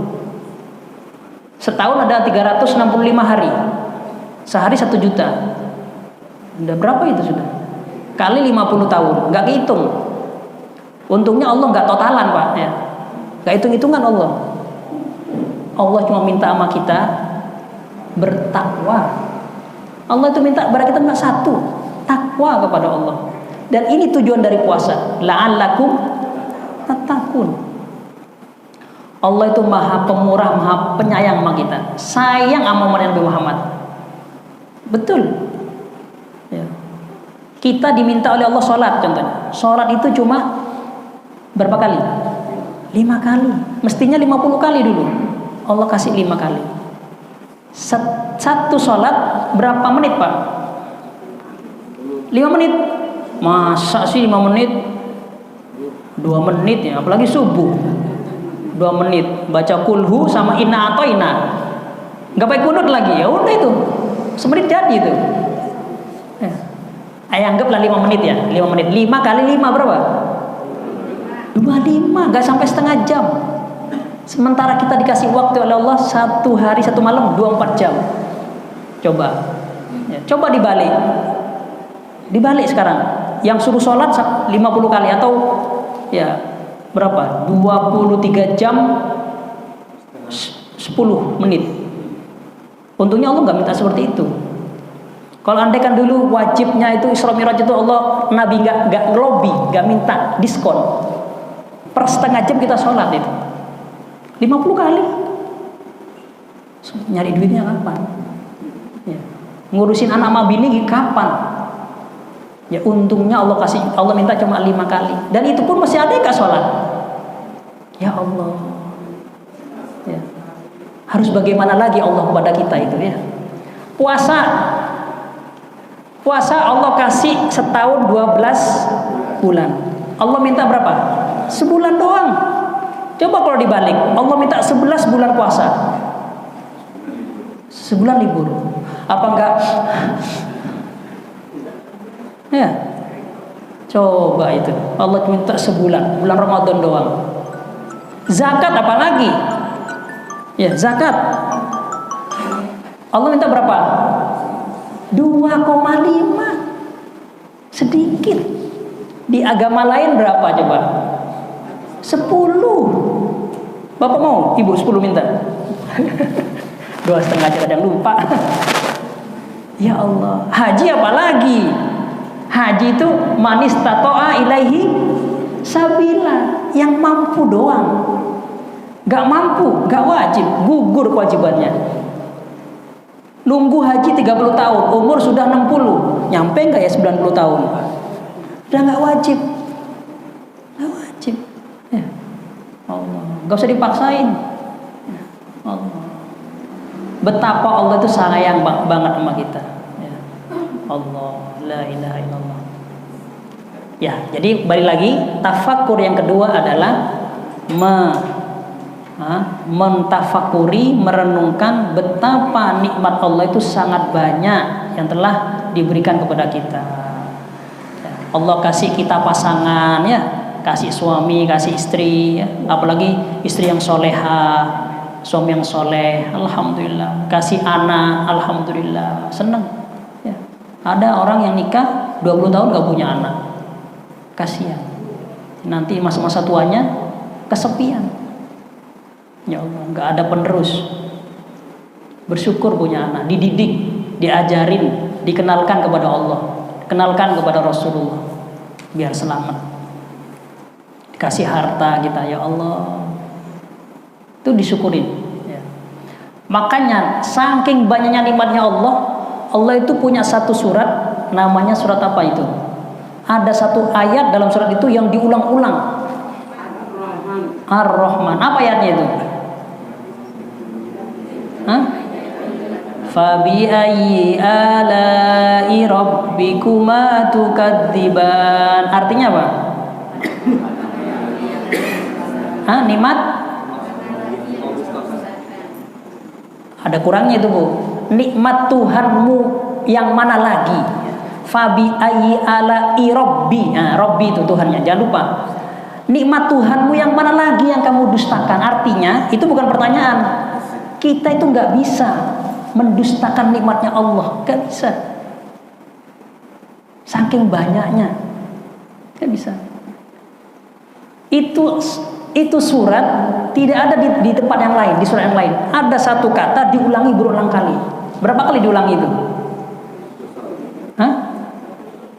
Setahun ada 365 hari. Sehari 1 juta. Udah berapa itu sudah? Kali 50 tahun, nggak kehitung. Untungnya Allah nggak totalan, Pak, ya. Nggak hitung-hitungan Allah. Allah cuma minta sama kita bertakwa. Allah itu minta kepada kita cuma satu, takwa kepada Allah. Dan ini tujuan dari puasa, la'allakum tattaqun. Allah itu maha pemurah, maha penyayang sama kita, sayang sama Nabi Muhammad. Betul ya. Kita diminta oleh Allah sholat, contohnya sholat itu cuma berapa kali? 5 kali. Mestinya 50 kali dulu. Allah kasih 5 kali. Satu sholat berapa menit, Pak? 5 menit. Masa sih 5 menit? 2 menit ya, apalagi subuh 2 menit. Baca kulhu sama inna atau inna, nggak pakai kunut lagi, ya udah itu semenit jadi itu. Anggaplah 5 menit ya, 5 menit. 5 kali 5 berapa? 25, gak sampai setengah jam. Sementara kita dikasih waktu oleh Allah 1 hari 1 malam 24 jam. Coba ya, coba dibalik sekarang. Yang suruh sholat 50 kali atau ya berapa? 23 jam 10 menit. Untungnya Allah gak minta seperti itu. Kalau andai kan dulu wajibnya itu Isra Mi'raj itu Allah, Nabi gak ngelobi, gak minta diskon. Per setengah jam kita sholat itu 50 kali. Nyari duitnya kapan? Ya. Ngurusin anak sama bini kapan? Ya untungnya Allah minta cuma 5 kali. Dan itu pun masih ada yang gak sholat. Ya Allah ya. Harus bagaimana lagi Allah kepada kita itu ya. Puasa Allah kasih setahun 12 bulan. Allah minta berapa? Sebulan doang. Coba kalau dibalik, Allah minta 11 bulan puasa, sebulan libur. Apa enggak? Ya. Coba itu. Allah minta sebulan, bulan Ramadan doang. Zakat apalagi? Ya, zakat. Allah minta berapa? 2,5. Sedikit. Di agama lain berapa coba? 10. Bapak mau? Ibu 10 minta. 2,5 aja kadang lupa. Ya Allah. Haji apalagi? Haji itu manis tato'a ilaihi sabila, yang mampu doang. Gak mampu, gak wajib, gugur kewajibannya. Nunggu haji 30 tahun, umur sudah 60. Nyampe nggak ya 90 tahun? Udah nggak wajib. Nggak wajib. Ya. Allah, nggak usah dipaksain. Ya. Allah. Betapa Allah itu sayang banget sama kita. Ya. Allah, la ilaha illallah. Ya, jadi balik lagi, tafakur yang kedua adalah mentafakuri, merenungkan betapa nikmat Allah itu sangat banyak yang telah diberikan kepada kita. Ya, Allah kasih kita pasangan, ya, kasih suami, kasih istri, ya, apalagi istri yang soleha, suami yang soleh, alhamdulillah. Kasih anak, alhamdulillah, senang. Ya. Ada orang yang nikah 20 tahun gak punya anak, kasihan. Nanti masa-masa tuanya kesepian. Ya Allah, nggak ada penerus. Bersyukur punya anak, dididik, diajarin, dikenalkan kepada Allah, kenalkan kepada Rasulullah, biar selamat. Dikasih harta kita, ya Allah, itu disyukurin. Ya. Makanya saking banyaknya nikmatnya Allah, Allah itu punya satu surat, namanya surat apa itu? Ada satu ayat dalam surat itu yang diulang-ulang. Ar-Rahman. Apa ayatnya itu? Fabi ayyi ala'i rabbikuma tukadziban. Artinya apa? Nikmat? Ada kurangnya itu, Bu. Nikmat Tuhanmu yang mana lagi? Fabi ayyi ala'i rabbi. Rabbi itu Tuhannya. Jangan lupa. Nikmat Tuhanmu yang mana lagi yang kamu dustakan? Artinya itu bukan pertanyaan. Kita itu nggak bisa mendustakan nikmatnya Allah, nggak bisa. Saking banyaknya, nggak bisa. Itu surat tidak ada di tempat yang lain, di surat yang lain. Ada satu kata diulangi berulang kali. Berapa kali diulangi itu?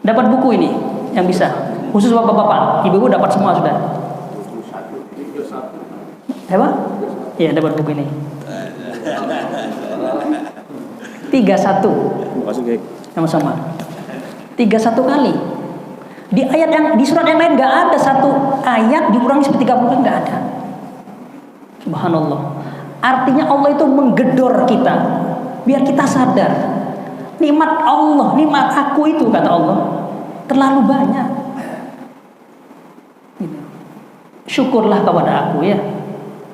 Dapat buku ini yang bisa? Khusus bapak-bapak, ibu-ibu dapat semua sudah. Apa? Iya, dapat buku ini. 31. Sama-sama. 31 kali. Di ayat yang di surat yang lain nggak ada satu ayat diulangi seperti 30 kali, nggak ada. Subhanallah. Artinya Allah itu menggedor kita biar kita sadar nikmat Allah, nikmat aku itu, kata Allah, terlalu banyak. Syukurlah kepada aku, ya.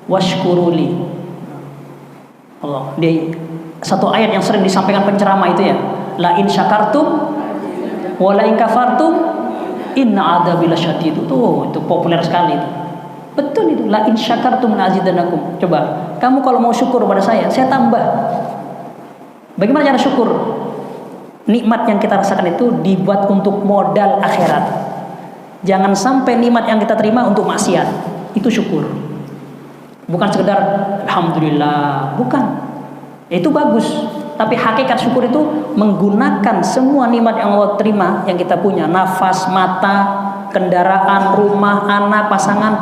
Washkuruli. Allah, di satu ayat yang sering disampaikan penceramah itu, ya, la in syakartum wa la in kafartum inna adzabi lasyadid. Tuh, itu populer sekali itu. Betul itu, la in syakartum la azidanakum. Coba, kamu kalau mau syukur pada saya tambah. Bagaimana cara syukur? Nikmat yang kita rasakan itu dibuat untuk modal akhirat. Jangan sampai nikmat yang kita terima untuk maksiat. Itu syukur. Bukan sekedar alhamdulillah, bukan. Itu bagus, tapi hakikat syukur itu menggunakan semua nikmat yang Allah terima, yang kita punya, nafas, mata, kendaraan, rumah, anak, pasangan,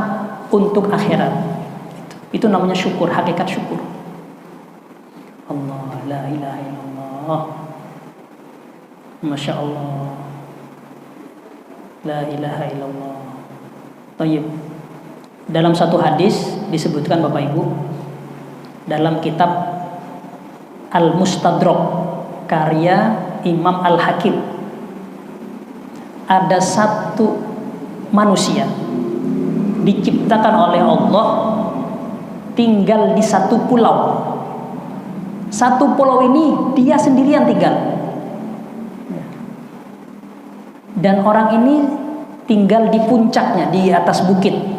untuk akhirat. Itu namanya syukur, hakikat syukur. Allah, la ilaha illallah. Masya Allah. La ilaha illallah. Tayyib. Dalam satu hadis disebutkan Bapak Ibu, dalam kitab Al-Mustadrak karya Imam Al-Hakim, ada satu manusia diciptakan oleh Allah tinggal di satu pulau. Satu pulau ini dia sendirian tinggal. Dan orang ini tinggal di puncaknya, di atas bukit.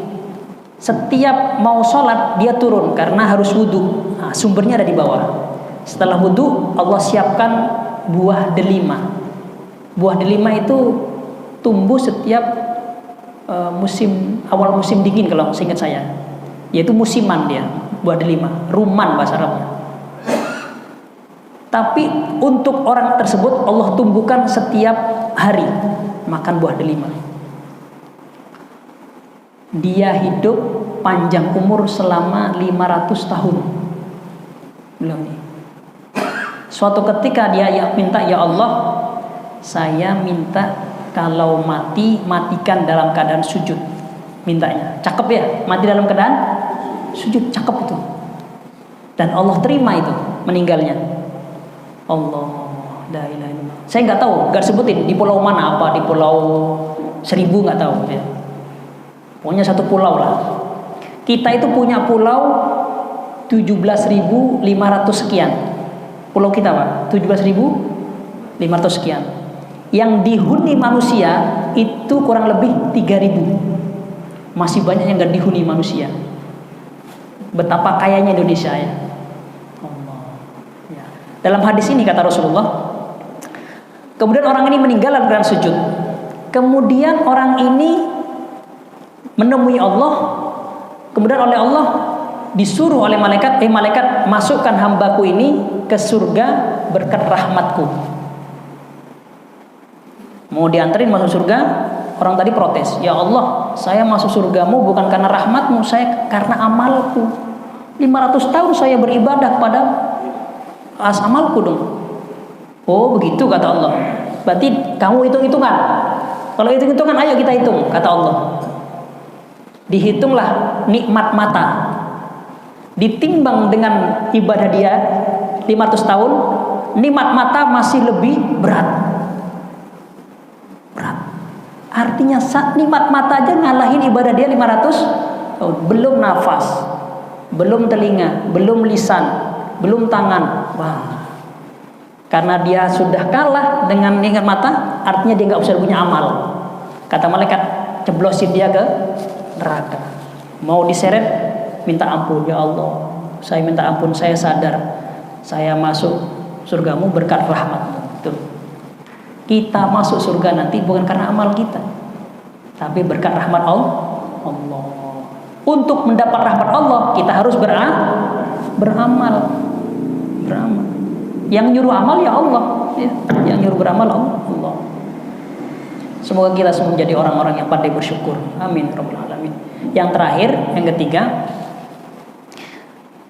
Setiap mau sholat dia turun karena harus wudhu. Sumbernya ada di bawah. Setelah wudhu, Allah siapkan buah delima. Buah delima itu tumbuh setiap awal musim dingin, kalau seingat saya. Yaitu musiman dia, buah delima, rumman bahasa Arabnya. Tapi untuk orang tersebut Allah tumbuhkan setiap hari makan buah delima. Dia hidup panjang umur selama 500 tahun. Belum nih. Suatu ketika dia minta, ya Allah, saya minta kalau matikan dalam keadaan sujud. Mintanya, cakep ya, mati dalam keadaan sujud, cakep itu. Dan Allah terima itu meninggalnya. Allah, la ilaha illallah. Saya nggak tahu, nggak sebutin di pulau mana, apa di pulau Seribu nggak tahu ya. Pokoknya satu pulau lah. Kita itu punya pulau 17.500 sekian. Pulau kita Pak, 17.500 sekian. Yang dihuni manusia itu kurang lebih 3.000. Masih banyak yang nggak dihuni manusia. Betapa kayanya Indonesia ya. Allah. Ya. Dalam hadis ini kata Rasulullah, kemudian orang ini meninggal dalam keadaan sujud. Kemudian orang ini menemui Allah, kemudian oleh Allah disuruh oleh malaikat, malaikat, masukkan hambaku ini ke surga berkat rahmatku. Mau dianterin masuk surga, orang tadi protes, ya Allah, saya masuk surgamu bukan karena rahmatmu, saya karena amalku. 500 tahun saya beribadah pada amalku dong. Oh begitu kata Allah. Berarti kamu hitung-hitungan. Kalau hitung-hitungan ayo kita hitung kata Allah. Dihitunglah nikmat mata, ditimbang dengan ibadah dia 500 tahun, nikmat mata masih lebih berat. Artinya nikmat mata aja ngalahin ibadah dia 500 tahun. Belum nafas, belum telinga, belum lisan, belum tangan. Wah. Karena dia sudah kalah dengan nikmat mata, artinya dia nggak usah punya amal. Kata malaikat, ceblosin dia ke neraka. Mau diseret, minta ampun, ya Allah, saya minta ampun, saya sadar saya masuk surgamu berkat rahmatmu. Tuh. Kita masuk surga nanti bukan karena amal kita, tapi berkat rahmat Allah. Untuk mendapat rahmat Allah kita harus beramal. Yang nyuruh amal ya Allah, ya. Yang nyuruh beramal Allah. Semoga kita semua menjadi orang-orang yang pandai bersyukur. Amin rabbal alamin. Yang terakhir, yang ketiga,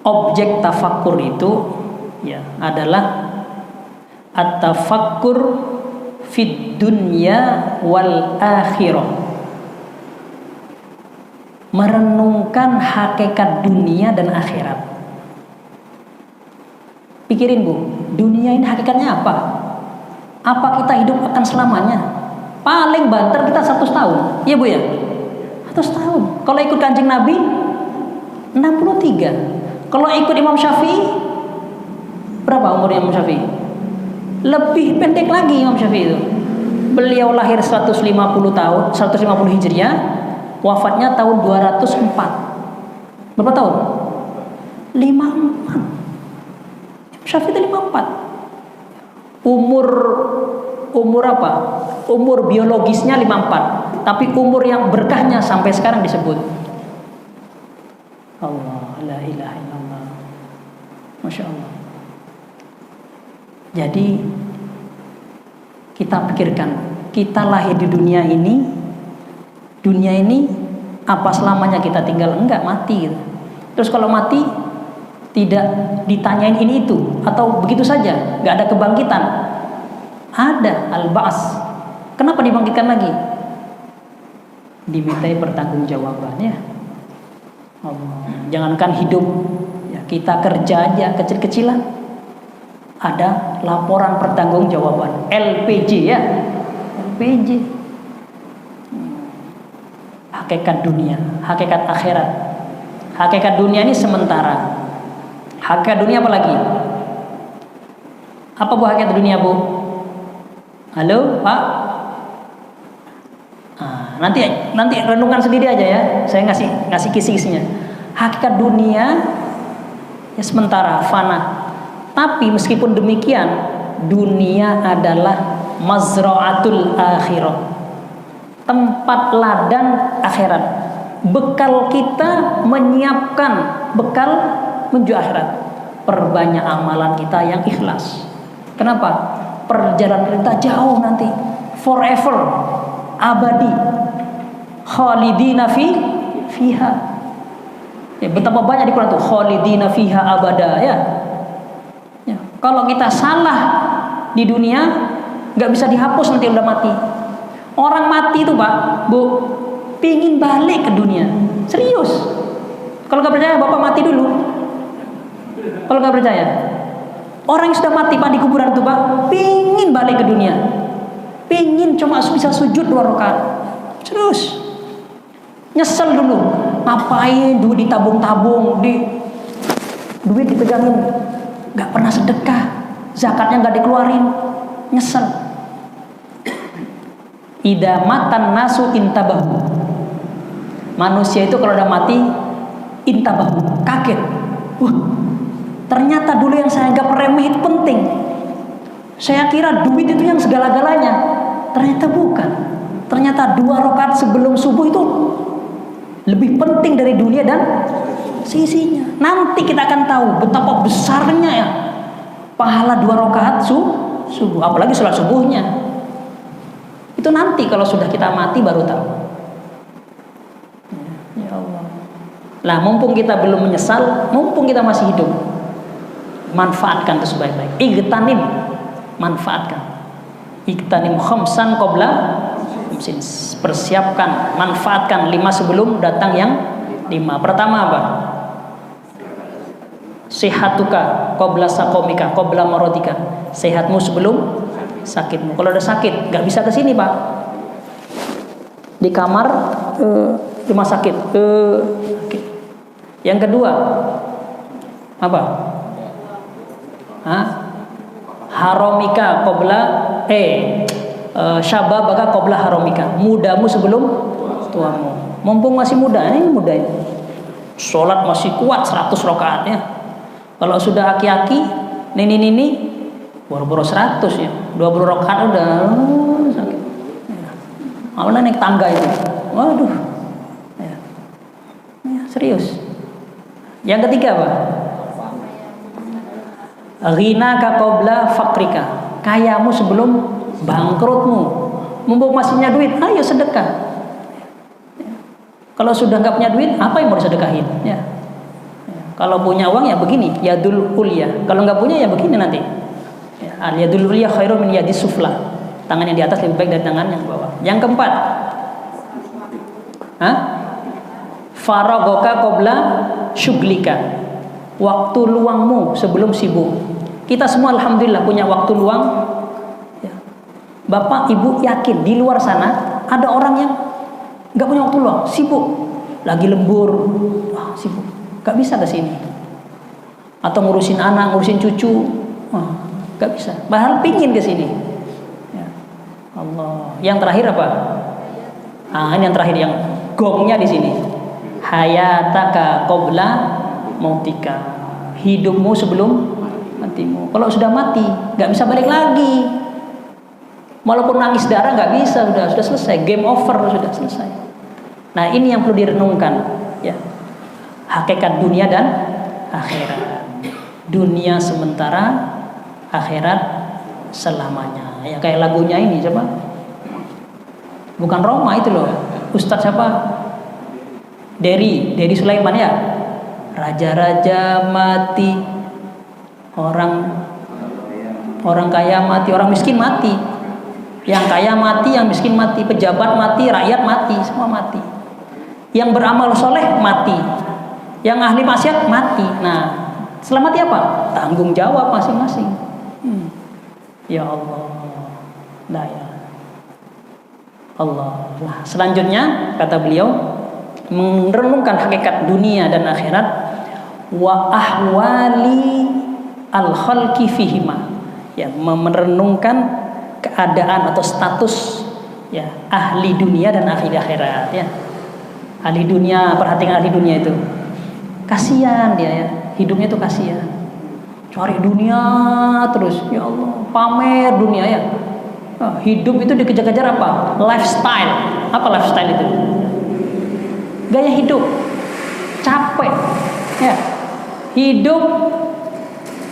objek tafakkur itu ya adalah at-tafakkur fid dunya wal akhirah. Merenungkan hakikat dunia dan akhirat. Pikirin Bu, dunia ini hakikatnya apa? Apa kita hidup akan selamanya? Paling banter kita 100 tahun. Iya Bu ya? 100 tahun. Kalau ikut Kanjeng Nabi 63. Kalau ikut Imam Syafi'i berapa umurnya Imam Syafi'i? Lebih pendek lagi Imam Syafi'i itu. Beliau lahir 150 tahun, 150 Hijriah, wafatnya tahun 204. Berapa tahun? 54. Syafi'i itu 54. Umur apa? Umur biologisnya 54, tapi umur yang berkahnya sampai sekarang disebut. Allah, la ilaha illallah. Masya Allah. Jadi kita pikirkan, kita lahir di dunia ini apa selamanya kita tinggal? Enggak, mati gitu. Terus kalau mati tidak ditanyain ini itu atau begitu saja, nggak ada kebangkitan. Ada al-ba'as. Kenapa dibangkitkan lagi? Dimintai pertanggungjawabannya. Allah. Jangankan hidup, ya kita kerja aja kecil-kecilan, ada laporan pertanggungjawaban LPJ ya, LPJ. Hakikat dunia, hakikat akhirat. Hakikat dunia ini sementara. Hakikat dunia apa lagi? Apa Bu hakikat dunia Bu? Halo Pak? Nanti renungkan sendiri aja ya. Saya ngasih kisi-kisinya. Hakikat dunia ya sementara, fana. Tapi meskipun demikian, dunia adalah mazra'atul akhirah. Tempat ladang akhirat. Bekal kita menyiapkan bekal menuju akhirat. Perbanyak amalan kita yang ikhlas. Kenapa? Perjalanan kita jauh nanti, forever, abadi, khalidina fiha. Ya, betapa banyak di Quran tuh khalidina fiha abada ya. Ya, Kalau kita salah di dunia, nggak bisa dihapus nanti udah mati. Orang mati itu Pak, Bu, pingin balik ke dunia. Serius. Kalau nggak percaya, Bapak mati dulu. Kalau nggak percaya, orang yang sudah mati Pak di kuburan itu Pak, pingin balik ke dunia. Pingin cuma bisa sujud 2 rakaat. Terus nyesel dulu. Ngapain duit ditabung-tabung, duit dipegangin, nggak pernah sedekah, zakatnya nggak dikeluarin, nyesel. Ida matan nasu intabahu. Manusia itu kalau udah mati intabahu, kaget. Wah, ternyata dulu yang saya anggap remeh itu penting. Saya kira duit itu yang segala-galanya. Ternyata bukan. Ternyata 2 rakaat sebelum subuh itu lebih penting dari dunia dan sisinya. Nanti kita akan tahu betapa besarnya ya pahala 2 rakaat subuh, apalagi sholat subuhnya. Itu nanti kalau sudah kita mati baru tahu. Ya Allah. Lah mumpung kita belum menyesal, mumpung kita masih hidup, manfaatkan itu sebaik-baik. Igtanim, manfaatkan. Igtanim khamsan qabla khamsin. Persiapkan, manfaatkan 5 sebelum datang yang 5. Pertama apa? Sihatuka qabla saqomika qabla maradika. Sehatmu sebelum sakitmu. Kalau udah sakit nggak bisa ke sini Pak, di kamar rumah sakit. Yang kedua apa? Haromika qabla syababaka qabla haromika. Mudamu sebelum tuamu. Mumpung masih muda, ini muda ini. Sholat masih kuat 100 rakaatnya. Kalau sudah aki-aki, nini boro-boro 100 ya, 20 rakaat udah sakit. Malah naik tangga itu, waduh, ya, serius. Yang ketiga apa? Ghinaka qabla fakrika. Kayamu sebelum bangkrutmu. Mumpung masih punya duit, ayo sedekah. Kalau sudah nggak punya duit, apa yang mau disedekahin? Ya. Kalau punya uang ya begini, yadul ulya. Kalau nggak punya ya begini nanti. Al yadul ulya khairum min yadis sufla. Tangan yang di atas lebih baik dari tangan yang di bawah. Yang keempat, faragoka qabla syuglika. Waktu luangmu sebelum sibuk. Kita semua alhamdulillah punya waktu luang. Bapak Ibu yakin di luar sana ada orang yang nggak punya waktu luang, sibuk, lagi lembur, sibuk, nggak bisa ke sini. Atau ngurusin anak, ngurusin cucu, nggak bisa. Bahkan pingin ke sini. Ya. Allah. Yang terakhir apa? Ini yang terakhir yang gongnya di sini. Hayataka qabla mautika. Hidupmu sebelum matimu. Kalau sudah mati, nggak bisa balik lagi. Walaupun nangis darah nggak bisa, sudah selesai, game over, sudah selesai. Nah ini yang perlu direnungkan, ya. Hakikat dunia dan akhirat. Dunia sementara, akhirat selamanya. Ya kayak lagunya ini, coba. Bukan Roma itu loh, Ustadz siapa? Dedi Sulaiman ya. Raja-raja mati, orang kaya mati, orang miskin mati. Yang kaya mati, yang miskin mati, pejabat mati, rakyat mati, semua mati. Yang beramal soleh mati, yang ahli maksiat mati. Nah, setelah mati apa? Tanggung jawab masing-masing. Ya Allah, nah ya Allah. Nah, selanjutnya kata beliau merenungkan hakikat dunia dan akhirat. Wa ahwali al khalqi fihima. Ya, merenungkan keadaan atau status ya ahli dunia dan ahli akhirat ya. Ahli dunia, perhatikan ahli dunia itu kasihan dia ya, hidupnya itu kasihan, cari dunia terus, ya Allah, pamer dunia ya. Hidup itu dikejar-kejar apa? Lifestyle. Apa lifestyle itu? Gaya hidup, capek ya. Hidup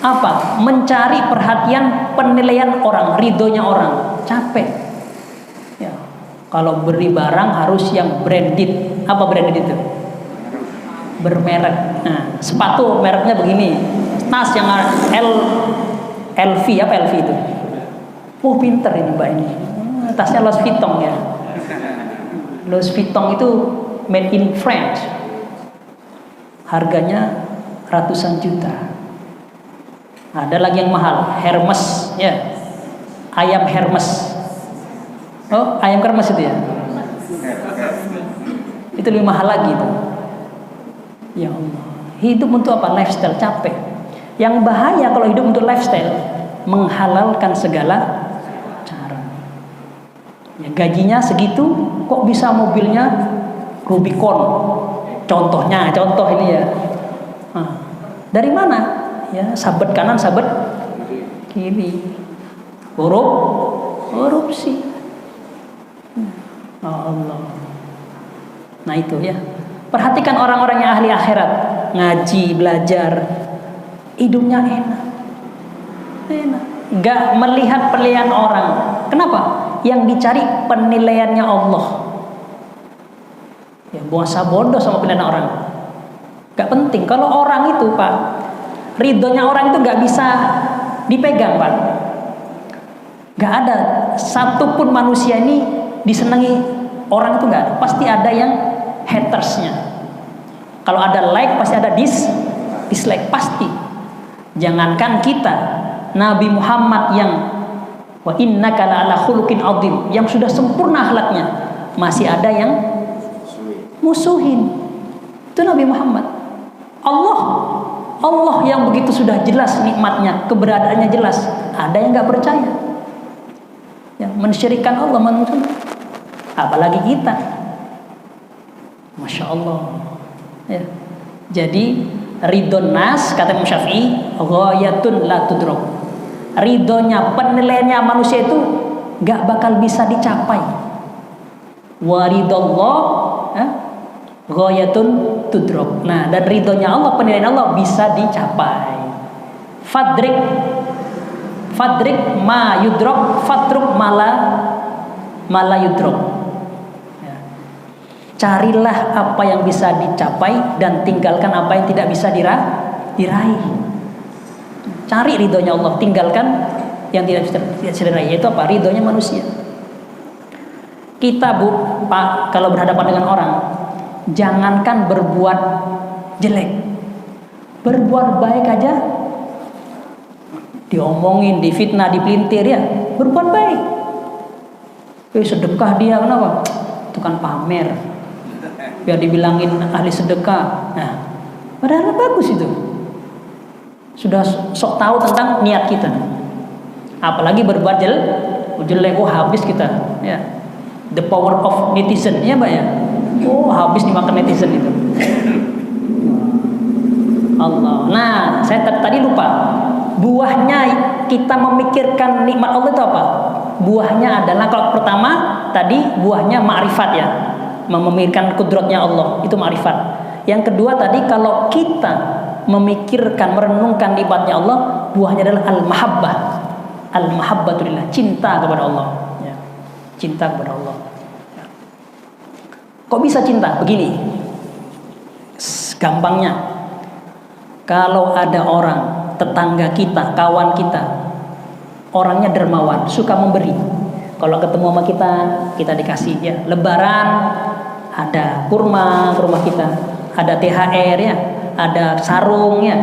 apa? Mencari perhatian, penilaian orang, ridhonya orang, capek. Ya. Kalau beli barang harus yang branded. Apa branded itu? Bermerek. Nah, sepatu mereknya begini, tas yang LV, apa LV itu? Oh pinter ini mbak ini. Tasnya Louis Vuitton ya. Louis Vuitton itu made in France. Harganya ratusan juta. Ada lagi yang mahal, Hermes ya. Ayam Hermes. Oh, ayam Hermes itu ya. Itu lebih mahal lagi itu. Ya Allah. Hidup untuk apa? Lifestyle, capek. Yang bahaya kalau hidup untuk lifestyle, menghalalkan segala cara. Ya, gajinya segitu, kok bisa mobilnya Rubicon? Contoh ini ya. Nah, dari mana? Ya, sabet kanan, sabet kiri. Korupsi. Oh Allah. Nah itu ya. Perhatikan orang-orang yang ahli akhirat, ngaji, belajar, hidupnya enak. Gak melihat penilaian orang. Kenapa? Yang dicari penilaiannya Allah. Ya, buasa bodoh sama penilaian orang. Gak penting. Kalau orang itu Pak, ridhonya orang itu gak bisa dipegang Pak. Gak ada satupun manusia ini disenangi orang itu gak ada. Pasti ada yang hatersnya. Kalau ada like pasti ada dislike, pasti. Jangankan kita, Nabi Muhammad yang wa innaka la'ala khuluqin adzim, yang sudah sempurna akhlaknya, masih ada yang musuhin. Itu Nabi Muhammad. Allah yang begitu sudah jelas nikmatnya, keberadaannya jelas, ada yang nggak percaya, yang mensyirikkan Allah, apalagi kita. Masya Allah ya. Jadi ridhon nas, kata Imam Syafi'i, ghayatun la tudrak. Ridhonya, penilaiannya manusia itu gak bakal bisa dicapai. Waridallah ghayatun tudrak. Nah, dan ridhonya Allah, penilaian Allah bisa dicapai. Fadrik ma yudrak, fatruk mala yudrak. Carilah apa yang bisa dicapai dan tinggalkan apa yang tidak bisa diraih. Cari ridhonya Allah, tinggalkan yang tidak bisa diraih. Yaitu apa? Ridhonya manusia. Kita Pak, kalau berhadapan dengan orang, jangankan berbuat jelek, berbuat baik aja diomongin, difitnah, dipelintir ya, berbuat baik. Sedekah dia, kenapa? Itu kan pamer. Biar dibilangin ahli sedekah. Nah, padahal bagus itu. Sudah sok tahu tentang niat kita. Apalagi berbuat jelek, habis kita. Ya. The power of netizen, ya Mbak ya. Habis dimakan netizen itu. Allah. Nah, saya tadi lupa. Buahnya kita memikirkan nikmat Allah itu apa? Buahnya adalah, kalau pertama tadi buahnya ma'rifat ya. Memikirkan kudratnya Allah, itu ma'rifat. Yang kedua tadi, kalau kita memikirkan, merenungkan nikmatnya Allah, buahnya adalah al-mahabbah. Al-mahabbatulillah, cinta kepada Allah ya. Cinta kepada Allah ya. Kok bisa cinta? Begini gampangnya, kalau ada orang, tetangga kita, kawan kita, orangnya dermawan, suka memberi. Kalau ketemu sama kita dikasih ya. Lebaran ada kurma ke rumah kita, ada THR ya, ada sarung ya.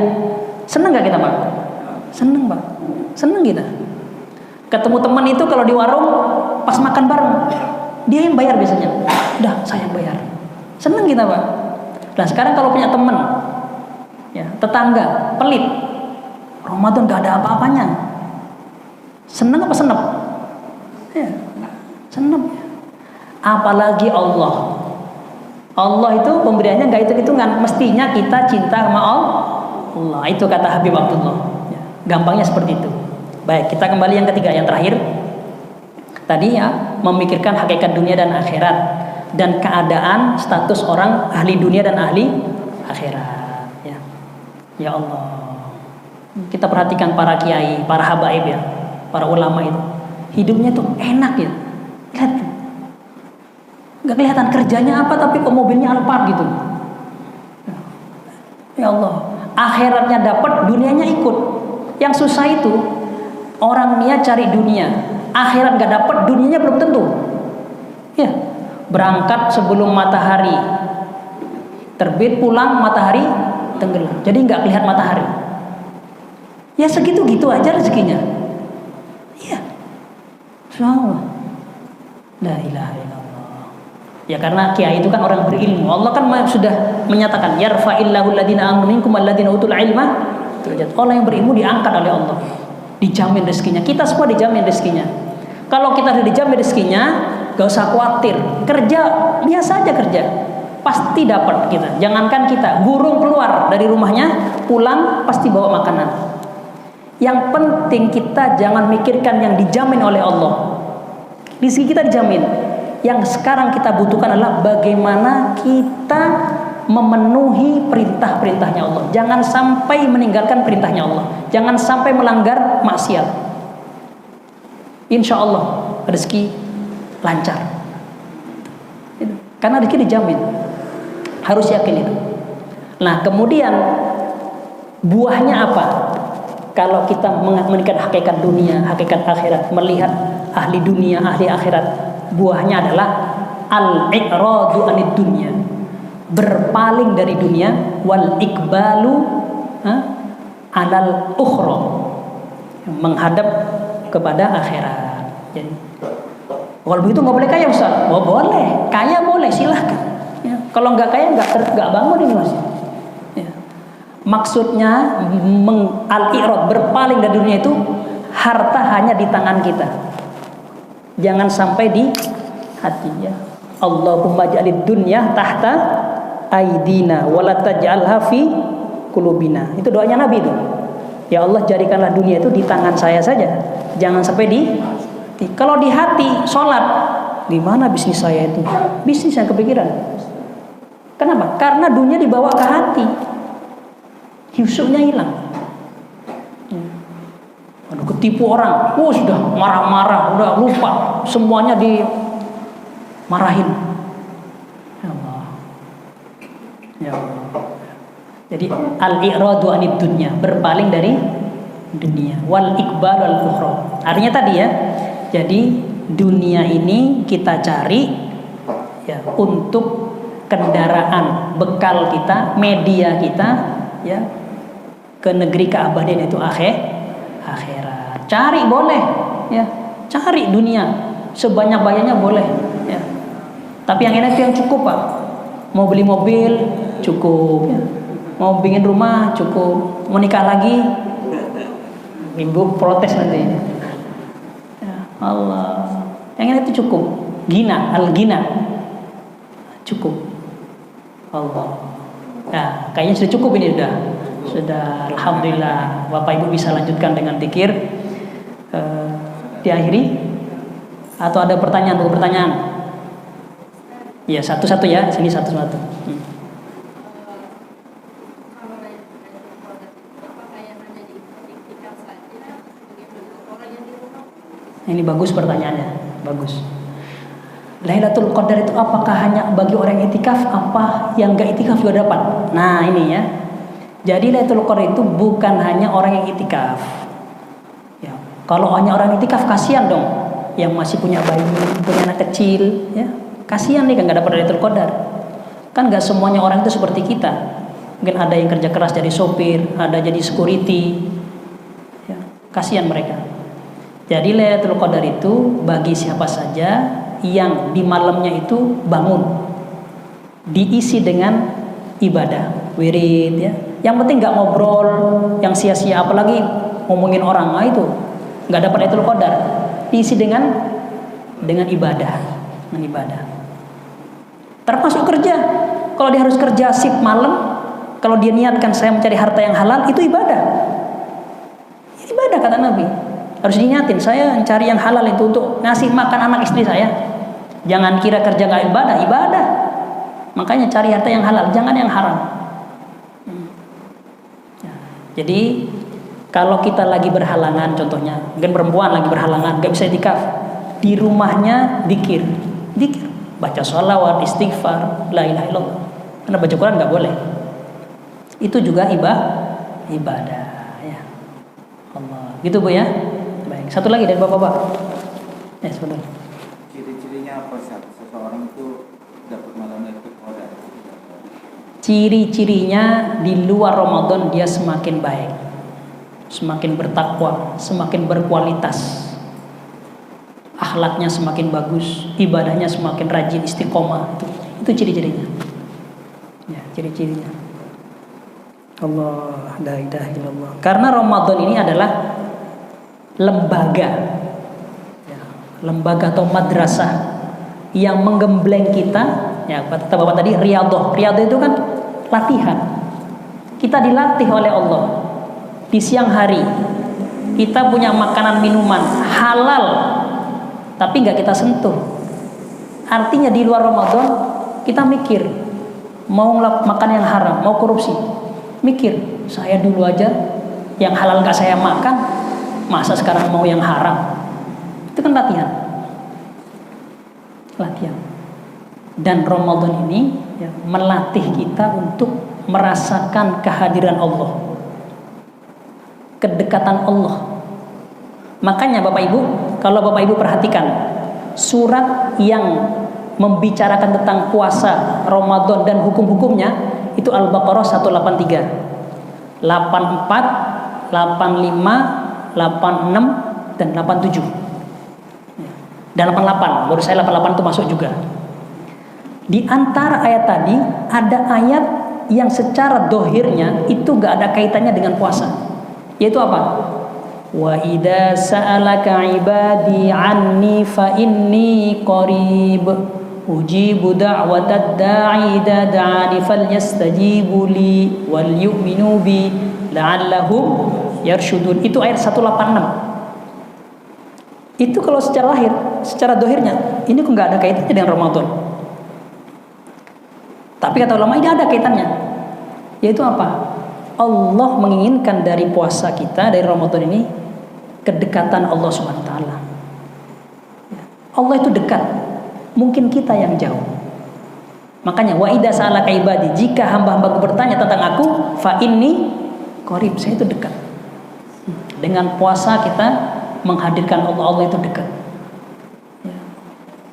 Seneng gak kita Pak? Seneng Pak, seneng kita. Ketemu teman itu kalau di warung pas makan bareng, dia yang bayar biasanya. Udah saya yang bayar. Seneng kita Pak. Nah sekarang kalau punya teman ya, tetangga pelit, Ramadan gak ada apa-apanya, seneng apa senep? Ya, senep. Apalagi Allah. Allah itu pemberiannya nggak hitung-hitungan. Mestinya kita cinta sama Allah. Itu kata Habib Abdullah ya, gampangnya seperti itu. Baik, kita kembali yang ketiga, yang terakhir. Tadi ya, memikirkan hakikat dunia dan akhirat, dan keadaan status orang ahli dunia dan ahli akhirat ya. Ya Allah, kita perhatikan para kiai, para habaib ya, para ulama itu, hidupnya tuh enak ya. Lihat, nggak kelihatan kerjanya apa, tapi kok mobilnya Alphard gitu. Ya Allah, akhiratnya dapat, dunianya ikut. Yang susah itu orang niat cari dunia, akhirat nggak dapat, dunianya belum tentu. Ya, berangkat sebelum matahari terbit, pulang matahari tenggelam. Jadi nggak kelihatan matahari. Ya segitu-gitu aja rezekinya. Iya. Subhanallah. La ilaha illallah. Ya karena kiai itu kan orang berilmu. Allah kan sudah menyatakan yarfa'illahu alladziina aamanu minkum walladziina utul ilma derajat. Orang yang berilmu diangkat oleh Allah. Dijamin rezekinya. Kita semua dijamin rezekinya. Kalau kita sudah dijamin rezekinya, gak usah khawatir. Kerja biasa aja kerja. Pasti dapat kita. Jangankan kita, burung keluar dari rumahnya, pulang pasti bawa makanan. Yang penting kita jangan mikirkan yang dijamin oleh Allah. Rezeki kita dijamin. Yang sekarang kita butuhkan adalah bagaimana kita memenuhi perintah-perintahnya Allah. Jangan sampai meninggalkan perintahnya Allah. Jangan sampai melanggar maksiat. Insya Allah rezeki lancar. Karena rezeki dijamin. Harus yakin itu. Nah kemudian buahnya apa? Kalau kita menginginkan hakikat dunia, hakikat akhirat, melihat ahli dunia, ahli akhirat, buahnya adalah al-i'radu anid dunya, berpaling dari dunia, wal ikbalu alal ukhra, menghadap kepada akhirat. Jadi kalau begitu nggak boleh kaya Ustaz? Oh boleh, kaya boleh, silahkan. Ya, kalau nggak kaya nggak bangun ini Mas. Maksudnya al-i'rad, berpaling dari dunia itu, harta hanya di tangan kita, jangan sampai di hatinya. Allahumma ja'alid dunya tahta aidina wa la taj'alha fi qulubina. Itu doanya Nabi itu. Ya Allah, jadikanlah dunia itu di tangan saya saja, jangan sampai di kalau di hati. Sholat, di mana bisnis saya itu? Bisnis yang kepikiran. Kenapa? Karena dunia dibawa ke hati. Hiusuknya hilang. Aduh, ketipu orang, sudah marah-marah, udah lupa, semuanya dimarahin. Ya Allah. Ya Allah. Jadi al-i'radu anid dunya, berpaling dari dunia, wal iqbal al ukhra. Artinya tadi ya. Jadi dunia ini kita cari ya untuk kendaraan, bekal kita, media kita ya ke negeri keabadian itu akhirat. Cari boleh ya, cari dunia sebanyak-banyaknya boleh ya. Tapi yang enak itu yang cukup Pak. Mau beli mobil cukup ya. Mau bikin rumah cukup. Mau nikah lagi ibu protes nanti ya, Allah. Yang enak itu cukup. Gina, al-gina cukup. Allah. Nah, kayaknya sudah cukup ini sudah alhamdulillah. Bapak Ibu bisa lanjutkan dengan zikir. Diakhiri atau ada pertanyaan? Ya, satu-satu ya, sini satu-satu. Ini bagus pertanyaannya, bagus. Lailatul Qadar itu apakah hanya bagi orang yang itikaf, apa yang enggak itikaf juga dapat? Nah, ini ya. Jadi Lailatul Qadar itu bukan hanya orang yang itikaf. Ya, kalau hanya orang itikaf kasihan dong, yang masih punya bayi, punya anak kecil, ya. Kasihan nih kan enggak dapat Lailatul Qadar. Kan enggak semuanya orang itu seperti kita. Mungkin ada yang kerja keras jadi sopir, ada jadi security. Ya, kasihan mereka. Jadi Lailatul Qadar itu bagi siapa saja yang di malamnya itu bangun, diisi dengan ibadah, wirid ya. Yang penting nggak ngobrol yang sia-sia, apalagi ngomongin orang, itu nggak dapat Lailatul Qadar. Diisi dengan ibadah, Termasuk kerja. Kalau dia harus kerja shift malam, kalau dia niatkan saya mencari harta yang halal, itu ibadah. Ibadah kata Nabi. Harus dinyatin, saya cari yang halal itu untuk ngasih makan anak istri saya. Jangan kira kerja nggak ibadah. Makanya cari harta yang halal, jangan yang haram. Jadi kalau kita lagi berhalangan, contohnya mungkin perempuan lagi berhalangan, nggak bisa itikaf, di rumahnya zikir, baca sholawat, istighfar, la ilaha illallah. Karena baca Quran nggak boleh. Itu juga ibadah. Ya. Allah. Gitu Bu ya. Baik. Satu lagi dari Bapak-bapak. Ya, sebentar. Ciri-cirinya apa Ustaz? Seseorang itu dapat malam Lailatul Qadar. Ciri-cirinya di luar Ramadan dia semakin baik, semakin bertakwa, semakin berkualitas, akhlaknya semakin bagus, ibadahnya semakin rajin, istiqomah. Itu ciri-cirinya. Ya, ciri-cirinya. Allah, la ilaha illallah. Karena Ramadan ini adalah lembaga, ya, lembaga atau madrasah yang menggembleng kita. Ya, kata Bapak tadi riyadhah. Riyadhah itu kan latihan. Kita dilatih oleh Allah. Di siang hari kita punya makanan minuman halal, tapi nggak kita sentuh. Artinya di luar Ramadan kita mikir mau makan yang haram, mau korupsi. Mikir, saya dulu aja yang halal gak saya makan, masa sekarang mau yang haram? Itu kan latihan. Latihan. Dan Ramadan ini ya, melatih kita untuk merasakan kehadiran Allah, kedekatan Allah. Makanya Bapak Ibu, kalau Bapak Ibu perhatikan surat yang membicarakan tentang puasa Ramadan dan hukum-hukumnya itu Al-Baqarah 183, 84, 85, 86 dan 87. Dan 88, menurut saya 88 itu masuk juga. Di antara ayat tadi ada ayat yang secara dohirnya itu gak ada kaitannya dengan puasa. Yaitu apa? Wa idza sa'alaka ibadi anni fa inni qarib ujibu da'watad da'i idza da'ani falyastajibu li wal yu'minu bi la'allahum yarshudun. Itu ayat 186. Itu kalau secara lahir, secara dohirnya ini kok nggak ada kaitannya dengan Ramadan. Tapi kata ulama ini ada kaitannya. Yaitu apa? Allah menginginkan dari puasa kita, dari Ramadan ini, kedekatan Allah Subhanahu wa taala. Allah itu dekat, mungkin kita yang jauh. Makanya wa idza sa'alaka ibadi, jika hamba-hambaku bertanya tentang aku, fa inni qarib, saya itu dekat. Dengan puasa kita menghadirkan Allah, Allah itu dekat.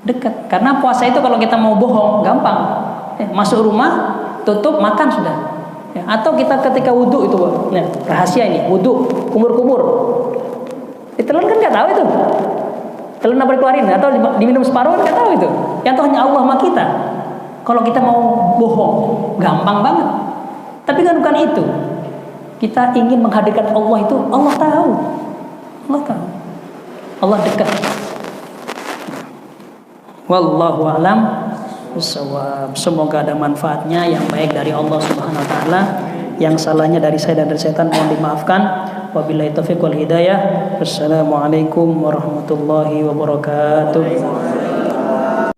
Dekat. Karena puasa itu kalau kita mau bohong gampang. Masuk rumah, tutup, makan sudah. Ya, atau kita ketika wudhu itu, nah, rahasia ini, wudhu, kumur-kumur. Telan kan nggak tahu itu. Telan apa dikeluarin atau diminum separuh kan nggak tahu itu. Yang tahu hanya Allah sama kita. Kalau kita mau bohong, gampang banget. Tapi kan bukan itu. Kita ingin menghadirkan Allah itu, Allah tahu. Allah tahu. Allah dekat. Wallahu a'lam bishawab. Semoga ada manfaatnya yang baik dari Allah Subhanahu wa taala. Yang salahnya dari saya dan dari setan mohon dimaafkan. Wabillahi taufiq wal hidayah. Wassalamualaikum warahmatullahi wabarakatuh.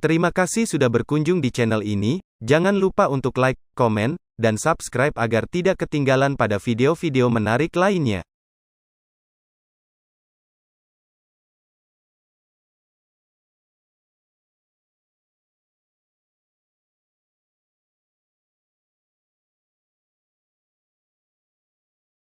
Terima kasih sudah berkunjung di channel ini. Jangan lupa untuk like, komen, dan subscribe agar tidak ketinggalan pada video-video menarik lainnya.